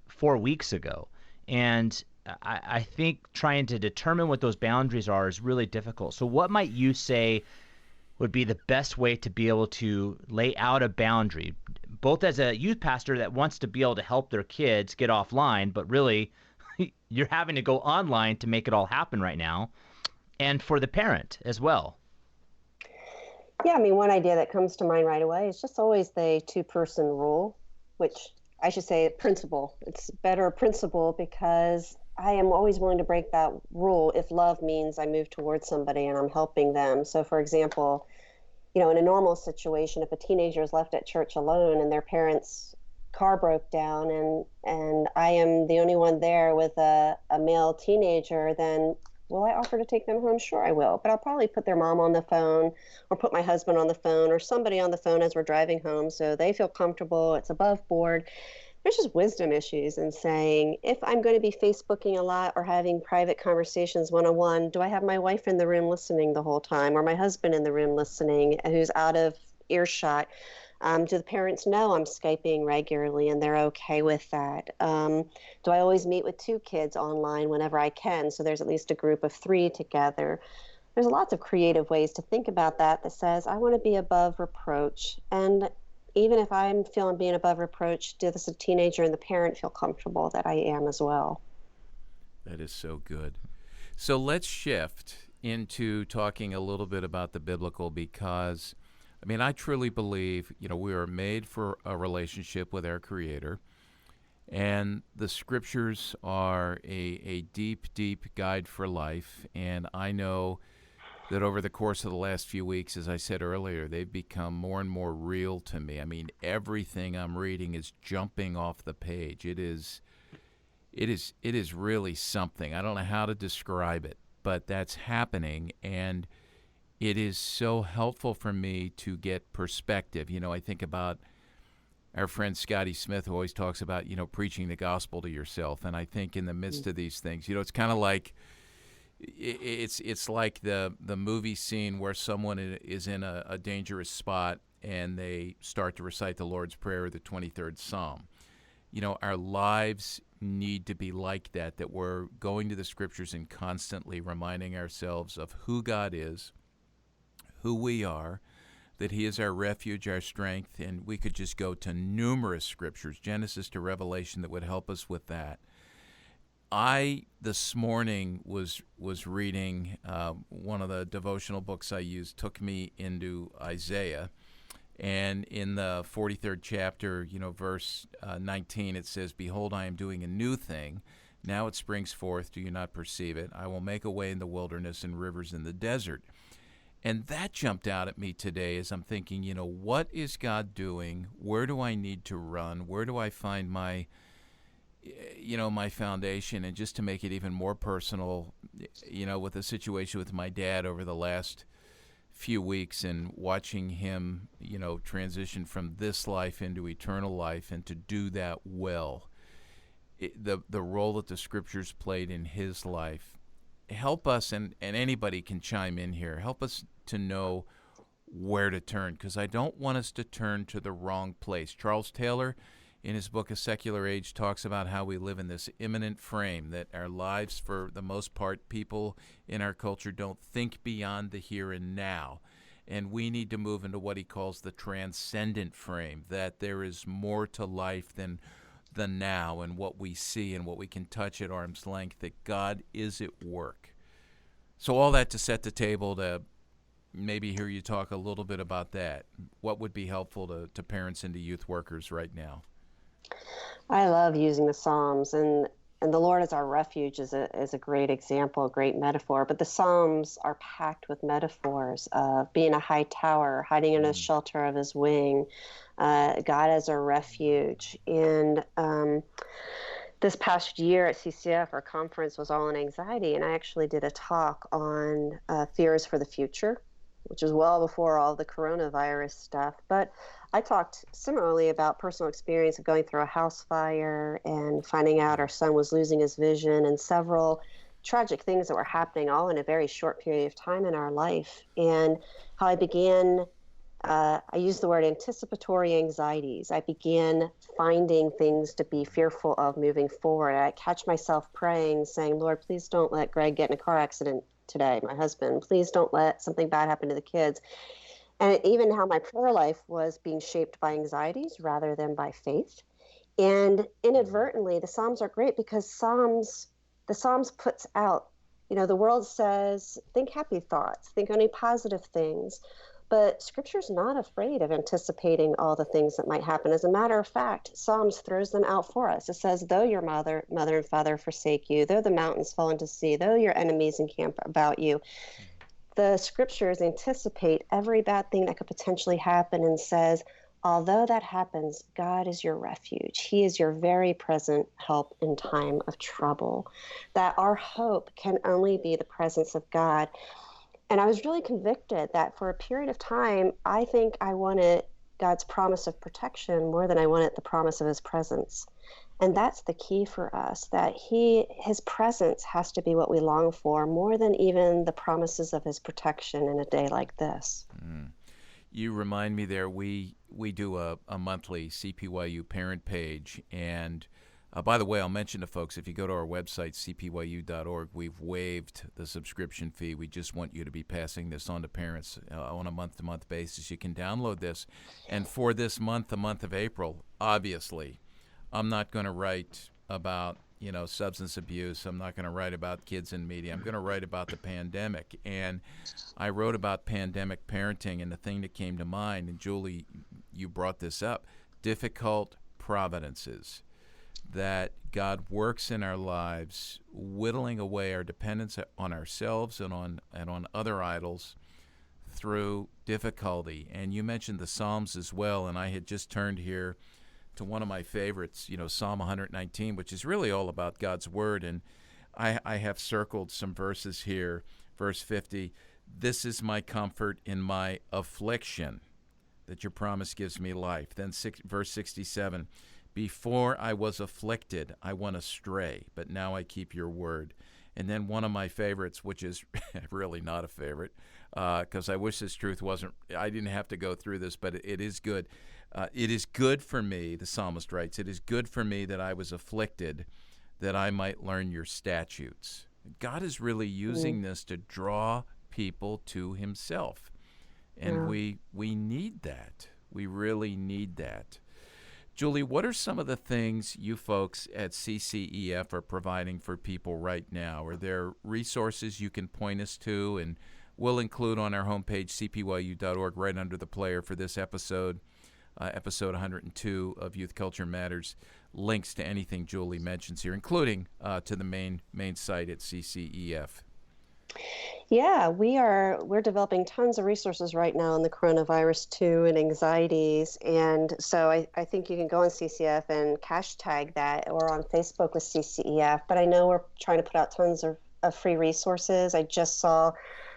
4 weeks ago. And I think trying to determine what those boundaries are is really difficult. So what might you say would be the best way to be able to lay out a boundary, both as a youth pastor that wants to be able to help their kids get offline, but really you're having to go online to make it all happen right now, and for the parent as well? Yeah, I mean, one idea that comes to mind right away is just always the two-person rule, which I should say principle. It's better a principle because I am always willing to break that rule if love means I move towards somebody and I'm helping them. So, for example, in a normal situation, if a teenager is left at church alone and their parents' car broke down and I am the only one there with a male teenager, then will I offer to take them home? Sure, I will. But I'll probably put their mom on the phone or put my husband on the phone or somebody on the phone as we're driving home so they feel comfortable. It's above board. There's just wisdom issues in saying, if I'm going to be Facebooking a lot or having private conversations one-on-one, do I have my wife in the room listening the whole time or my husband in the room listening who's out of earshot? Do the parents know I'm Skyping regularly and they're okay with that? Do I always meet with two kids online whenever I can? So there's at least a group of three together. There's lots of creative ways to think about that says, I want to be above reproach. And even if I'm feeling being above reproach, does the teenager and the parent feel comfortable that I am as well? That is so good. So let's shift into talking a little bit about the biblical, because I mean, I truly believe, we are made for a relationship with our Creator, and the Scriptures are a deep, deep guide for life. And I know that over the course of the last few weeks, as I said earlier, they've become more and more real to me. I mean, everything I'm reading is jumping off the page. It is really something. I don't know how to describe it, but that's happening, and it is so helpful for me to get perspective. I think about our friend Scotty Smith, who always talks about, preaching the gospel to yourself. And I think in the midst of these things, it's kind of like, it's like the movie scene where someone is in a dangerous spot and they start to recite the Lord's Prayer, the 23rd Psalm. Our lives need to be like that we're going to the Scriptures and constantly reminding ourselves of who God is, who we are, that He is our refuge, our strength, and we could just go to numerous Scriptures, Genesis to Revelation, that would help us with that. I, this morning, was reading one of the devotional books I use, took me into Isaiah, and in the 43rd chapter, verse 19, it says, "Behold, I am doing a new thing. Now it springs forth. Do you not perceive it? I will make a way in the wilderness and rivers in the desert." And that jumped out at me today as I'm thinking, what is God doing? Where do I need to run? Where do I find my foundation? And just to make it even more personal, with the situation with my dad over the last few weeks and watching him, transition from this life into eternal life, and to do that well, the role that the Scriptures played in his life. Help us, and anybody can chime in here, help us to know where to turn, because I don't want us to turn to the wrong place. Charles Taylor, in his book A Secular Age, talks about how we live in this imminent frame, that our lives, for the most part, people in our culture don't think beyond the here and now. And we need to move into what he calls the transcendent frame, that there is more to life than the now and what we see and what we can touch at arm's length, that God is at work. So all that to set the table to maybe hear you talk a little bit about that. What would be helpful to parents and to youth workers right now? I love using the Psalms, and the Lord as our refuge is a great example, a great metaphor. But the Psalms are packed with metaphors of being a high tower, hiding in the shelter of his wing, God as a refuge. And this past year at CCF, our conference was all on anxiety, and I actually did a talk on fears for the future, which is well before all the coronavirus stuff. But I talked similarly about personal experience of going through a house fire and finding out our son was losing his vision, and several tragic things that were happening all in a very short period of time in our life. And how I began, I used the word anticipatory anxieties. I began finding things to be fearful of moving forward. I catch myself praying, saying, Lord, please don't let Greg get in a car accident today, my husband. Please don't let something bad happen to the kids. And even how my prayer life was being shaped by anxieties rather than by faith. And inadvertently, the Psalms are great because the Psalms puts out, the world says, think happy thoughts, think only positive things. But Scripture's not afraid of anticipating all the things that might happen. As a matter of fact, Psalms throws them out for us. It says, though your mother and father forsake you, though the mountains fall into sea, though your enemies encamp about you, the Scriptures anticipate every bad thing that could potentially happen and says, although that happens, God is your refuge. He is your very present help in time of trouble. That our hope can only be the presence of God. And I was really convicted that for a period of time, I think I wanted God's promise of protection more than I wanted the promise of his presence. And that's the key for us, that his presence has to be what we long for more than even the promises of his protection in a day like this. You remind me there, we do a monthly CPYU parent page. And by the way, I'll mention to folks, if you go to our website, cpyu.org, we've waived the subscription fee. We just want you to be passing this on to parents on a month-to-month basis. You can download this. And for this month, the month of April, obviously, I'm not going to write about, substance abuse. I'm not going to write about kids in media. I'm going to write about the pandemic. And I wrote about pandemic parenting, and the thing that came to mind, and Julie, you brought this up, difficult providences, that God works in our lives, whittling away our dependence on ourselves and on other idols through difficulty. And you mentioned the Psalms as well, and I had just turned here to one of my favorites, Psalm 119, which is really all about God's Word. And I have circled some verses here. Verse 50, this is my comfort in my affliction, that your promise gives me life. Then verse 67, before I was afflicted, I went astray, but now I keep your word. And then one of my favorites, which is really not a favorite, because I wish this truth wasn't, I didn't have to go through this, but it is good. It is good for me, the psalmist writes, it is good for me that I was afflicted, that I might learn your statutes. God is really using this to draw people to himself. And we need that. We really need that. Julie, what are some of the things you folks at CCEF are providing for people right now? Are there resources you can point us to? And we'll include on our homepage, cpyu.org, right under the player for this episode, episode 102 of Youth Culture Matters, links to anything Julie mentions here, including to the main site at CCEF. Yeah, we're developing tons of resources right now on the coronavirus too, and anxieties. And so I think you can go on CCF and hashtag that, or on Facebook with CCEF. But I know we're trying to put out tons of free resources. I just saw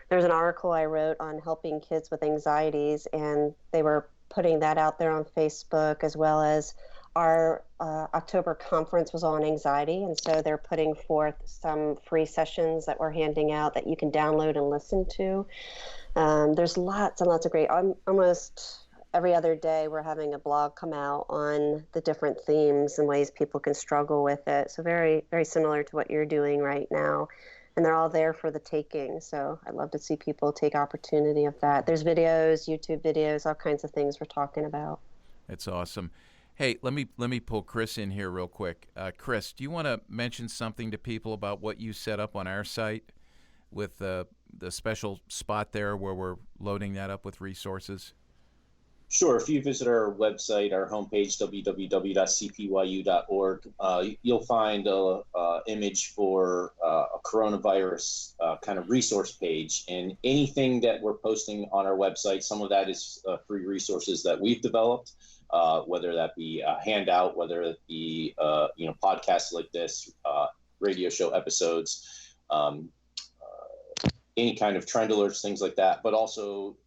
there's an article I wrote on helping kids with anxieties, and they were putting that out there on Facebook, as well as our October conference was on anxiety, and so they're putting forth some free sessions that we're handing out that you can download and listen to. There's lots and lots of great. every other day we're having a blog come out on the different themes and ways people can struggle with it. So very, very similar to what you're doing right now. And they're all there for the taking. So I'd love to see people take opportunity of that. There's videos, YouTube videos, all kinds of things we're talking about. That's awesome. Hey, let me pull Chris in here real quick. Chris, do you want to mention something to people about what you set up on our site with the special spot there where we're loading that up with resources? Sure. If you visit our website, our homepage, www.cpyu.org, you'll find a image for a coronavirus kind of resource page. And anything that we're posting on our website, some of that is free resources that we've developed, whether that be a handout, whether it be podcasts like this, radio show episodes, any kind of trend alerts, things like that, but also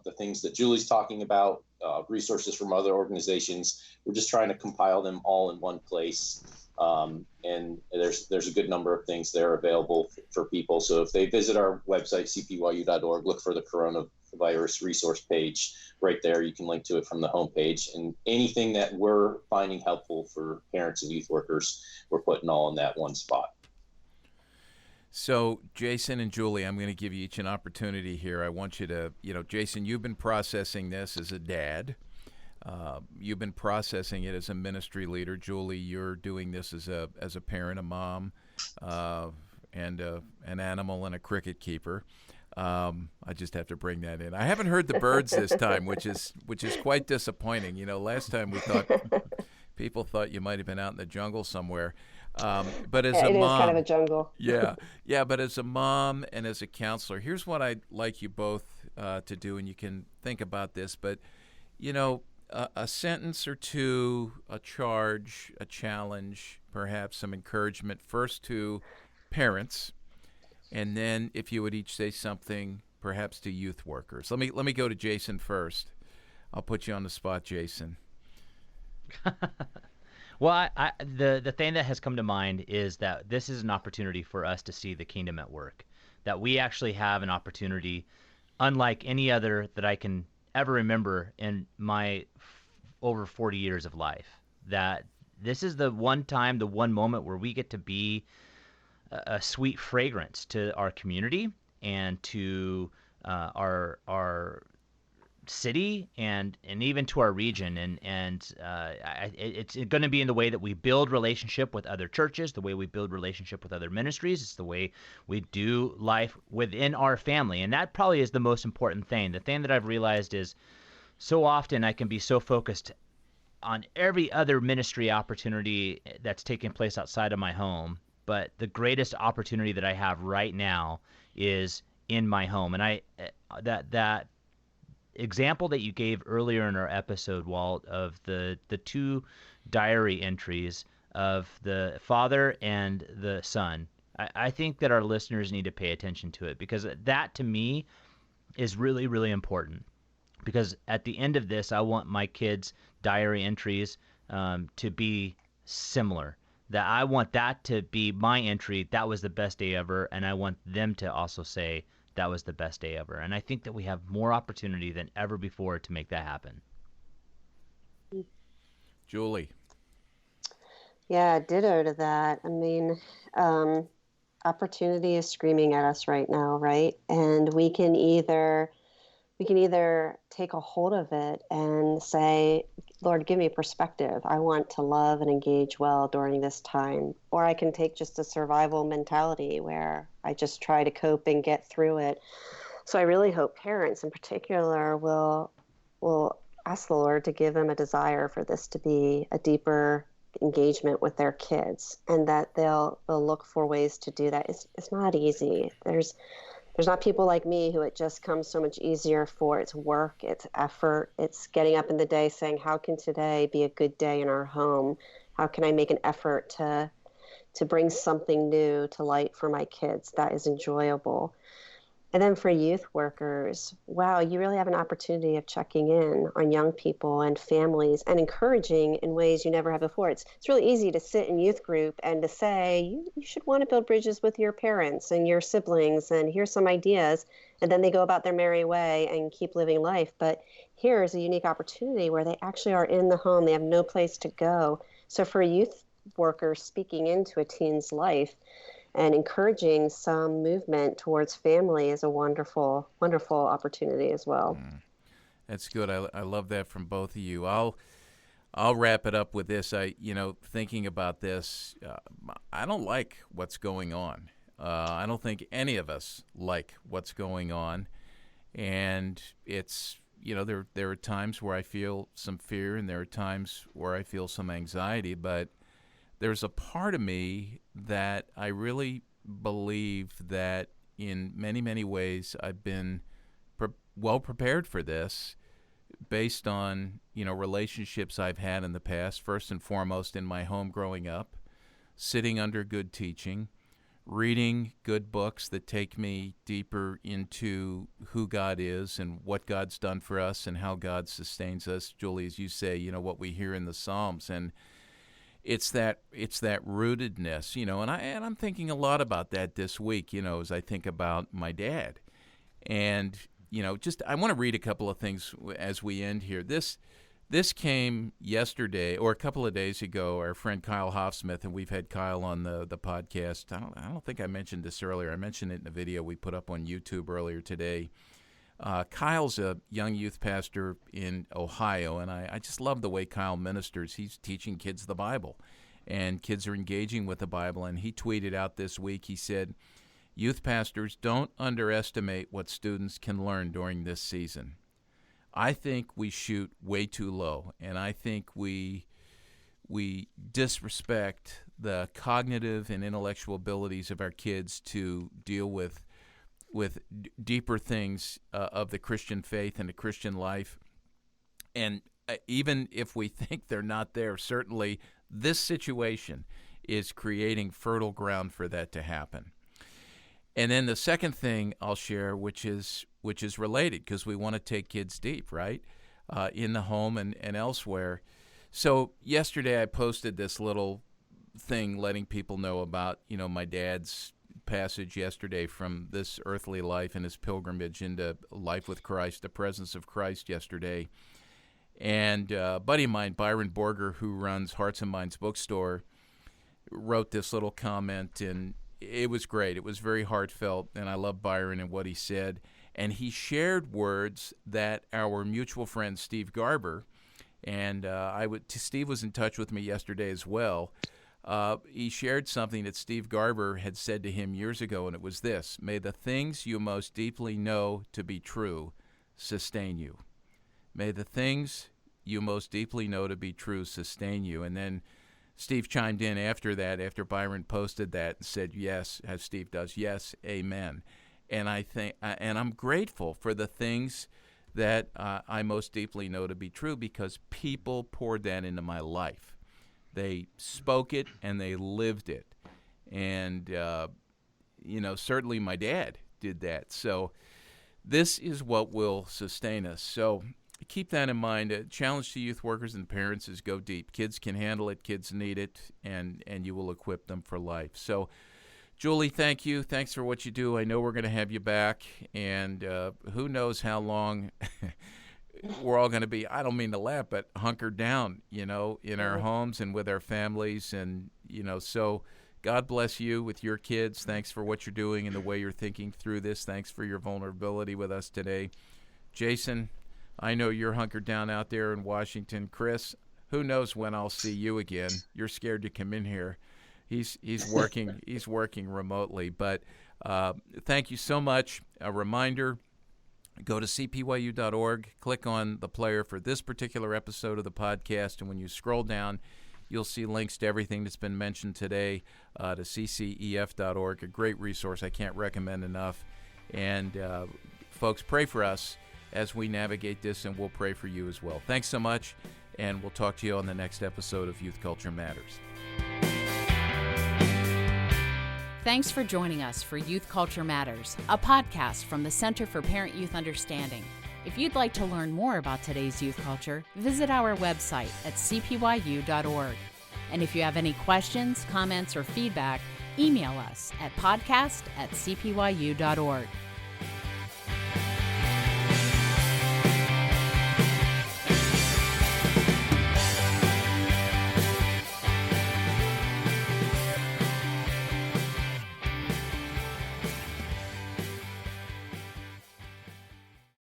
the things that Julie's talking about, resources from other organizations. We're just trying to compile them all in one place. And there's a good number of things there available for people. So if they visit our website, cpyu.org, look for the coronavirus resource page right there. You can link to it from the homepage. And anything that we're finding helpful for parents and youth workers, we're putting all in that one spot. So, Jason and Julie, I'm going to give you each an opportunity here. I want you to, Jason, you've been processing this as a dad. You've been processing it as a ministry leader. Julie, you're doing this as a parent, a mom, and an animal and a cricket keeper. I just have to bring that in. I haven't heard the birds this time, which is quite disappointing. Last time people thought you might have been out in the jungle somewhere. But as a mom, it is kind of a jungle. yeah. But as a mom and as a counselor, here's what I'd like you both to do, and you can think about this. But a sentence or two, a charge, a challenge, perhaps some encouragement, first to parents, and then if you would each say something, perhaps to youth workers. Let me go to Jason first. I'll put you on the spot, Jason. Well, the thing that has come to mind is that this is an opportunity for us to see the kingdom at work, that we actually have an opportunity unlike any other that I can ever remember in my over 40 years of life, that this is the one time, the one moment where we get to be a sweet fragrance to our community and to our city and even to our region, and it's going to be in the way that we build relationship with other churches, the way we build relationship with other ministries. It's the way we do life within our family, and that probably is the most important thing. The thing that I've realized is so often I can be so focused on every other ministry opportunity that's taking place outside of my home, but the greatest opportunity that I have right now is in my home. And that example that you gave earlier in our episode, Walt, of the two diary entries of the father and the son, I think that our listeners need to pay attention to it, because that to me is really, really important. Because at the end of this, I want my kids' diary entries to be similar. That I want that to be my entry, that was the best day ever, and I want them to also say, that was the best day ever. And I think that we have more opportunity than ever before to make that happen. Julie. Yeah, ditto to that. I mean, opportunity is screaming at us right now, right? And we can either take a hold of it and say, Lord, give me perspective. I want to love and engage well during this time. Or I can take just a survival mentality where I just try to cope and get through it. So I really hope parents in particular will ask the Lord to give them a desire for this to be a deeper engagement with their kids, and that they'll look for ways to do that. It's not easy. There's not people like me who it just comes so much easier for. It's work, it's effort, it's getting up in the day saying, how can today be a good day in our home? How can I make an effort to bring something new to light for my kids that is enjoyable? And then for youth workers, wow, you really have an opportunity of checking in on young people and families and encouraging in ways you never have before. It's really easy to sit in youth group and to say, you should want to build bridges with your parents and your siblings, and here's some ideas. And then they go about their merry way and keep living life. But here's a unique opportunity where they actually are in the home. They have no place to go. So for a youth worker speaking into a teen's life and encouraging some movement towards family is a wonderful, wonderful opportunity as well. That's good. I love that from both of you. I'll wrap it up with this. Thinking about this, I don't like what's going on. I don't think any of us like what's going on, and it's there are times where I feel some fear, and there are times where I feel some anxiety, but there's a part of me that I really believe that in many, many ways I've been well prepared for this based on, relationships I've had in the past, first and foremost in my home growing up, sitting under good teaching, reading good books that take me deeper into who God is and what God's done for us and how God sustains us. Julie, as you say, what we hear in the Psalms, and it's that rootedness, and I'm thinking a lot about that this week, as I think about my dad. And, I want to read a couple of things as we end here. This came yesterday or a couple of days ago. Our friend Kyle Hoffsmith, and we've had Kyle on the podcast. I don't think I mentioned this earlier. I mentioned it in a video we put up on YouTube earlier today. Kyle's a young youth pastor in Ohio, and I just love the way Kyle ministers. He's teaching kids the Bible, and kids are engaging with the Bible. And he tweeted out this week, he said, "Youth pastors, don't underestimate what students can learn during this season. I think we shoot way too low, and I think we disrespect the cognitive and intellectual abilities of our kids to deal with deeper things of the Christian faith and the Christian life. And even if we think they're not there, certainly this situation is creating fertile ground for that to happen." And then the second thing I'll share, which is related, because we want to take kids deep, right, in the home and elsewhere. So yesterday I posted this little thing letting people know about, my dad's passage yesterday from this earthly life and his pilgrimage into life with Christ, the presence of Christ yesterday. And a buddy of mine, Byron Borger, who runs Hearts and Minds Bookstore, wrote this little comment, and it was great. It was very heartfelt, and I love Byron and what he said. And he shared words that our mutual friend Steve Garber, and Steve was in touch with me yesterday as well. He shared something that Steve Garber had said to him years ago, and it was this: "May the things you most deeply know to be true sustain you." May the things you most deeply know to be true sustain you. And then Steve chimed in after that, after Byron posted that, and said, yes, as Steve does, yes, amen. And I'm grateful for the things that I most deeply know to be true, because people poured that into my life. They spoke it and they lived it. And, certainly my dad did that. So this is what will sustain us. So keep that in mind. A challenge to youth workers and parents is go deep. Kids can handle it. Kids need it. And you will equip them for life. So, Julie, thank you. Thanks for what you do. I know we're going to have you back. And who knows how long we're all going to be, I don't mean to laugh, but hunkered down, in our homes and with our families. And, so God bless you with your kids. Thanks for what you're doing and the way you're thinking through this. Thanks for your vulnerability with us today. Jason, I know you're hunkered down out there in Washington. Chris, who knows when I'll see you again. You're scared to come in here. He's working remotely. But thank you so much. A reminder, go to cpyu.org, click on the player for this particular episode of the podcast, and when you scroll down, you'll see links to everything that's been mentioned today, to ccef.org, a great resource I can't recommend enough. And folks, pray for us as we navigate this, and we'll pray for you as well. Thanks so much, and we'll talk to you on the next episode of Youth Culture Matters. Thanks for joining us for Youth Culture Matters, a podcast from the Center for Parent-Youth Understanding. If you'd like to learn more about today's youth culture, visit our website at cpyu.org. And if you have any questions, comments, or feedback, email us at podcast@cpyu.org.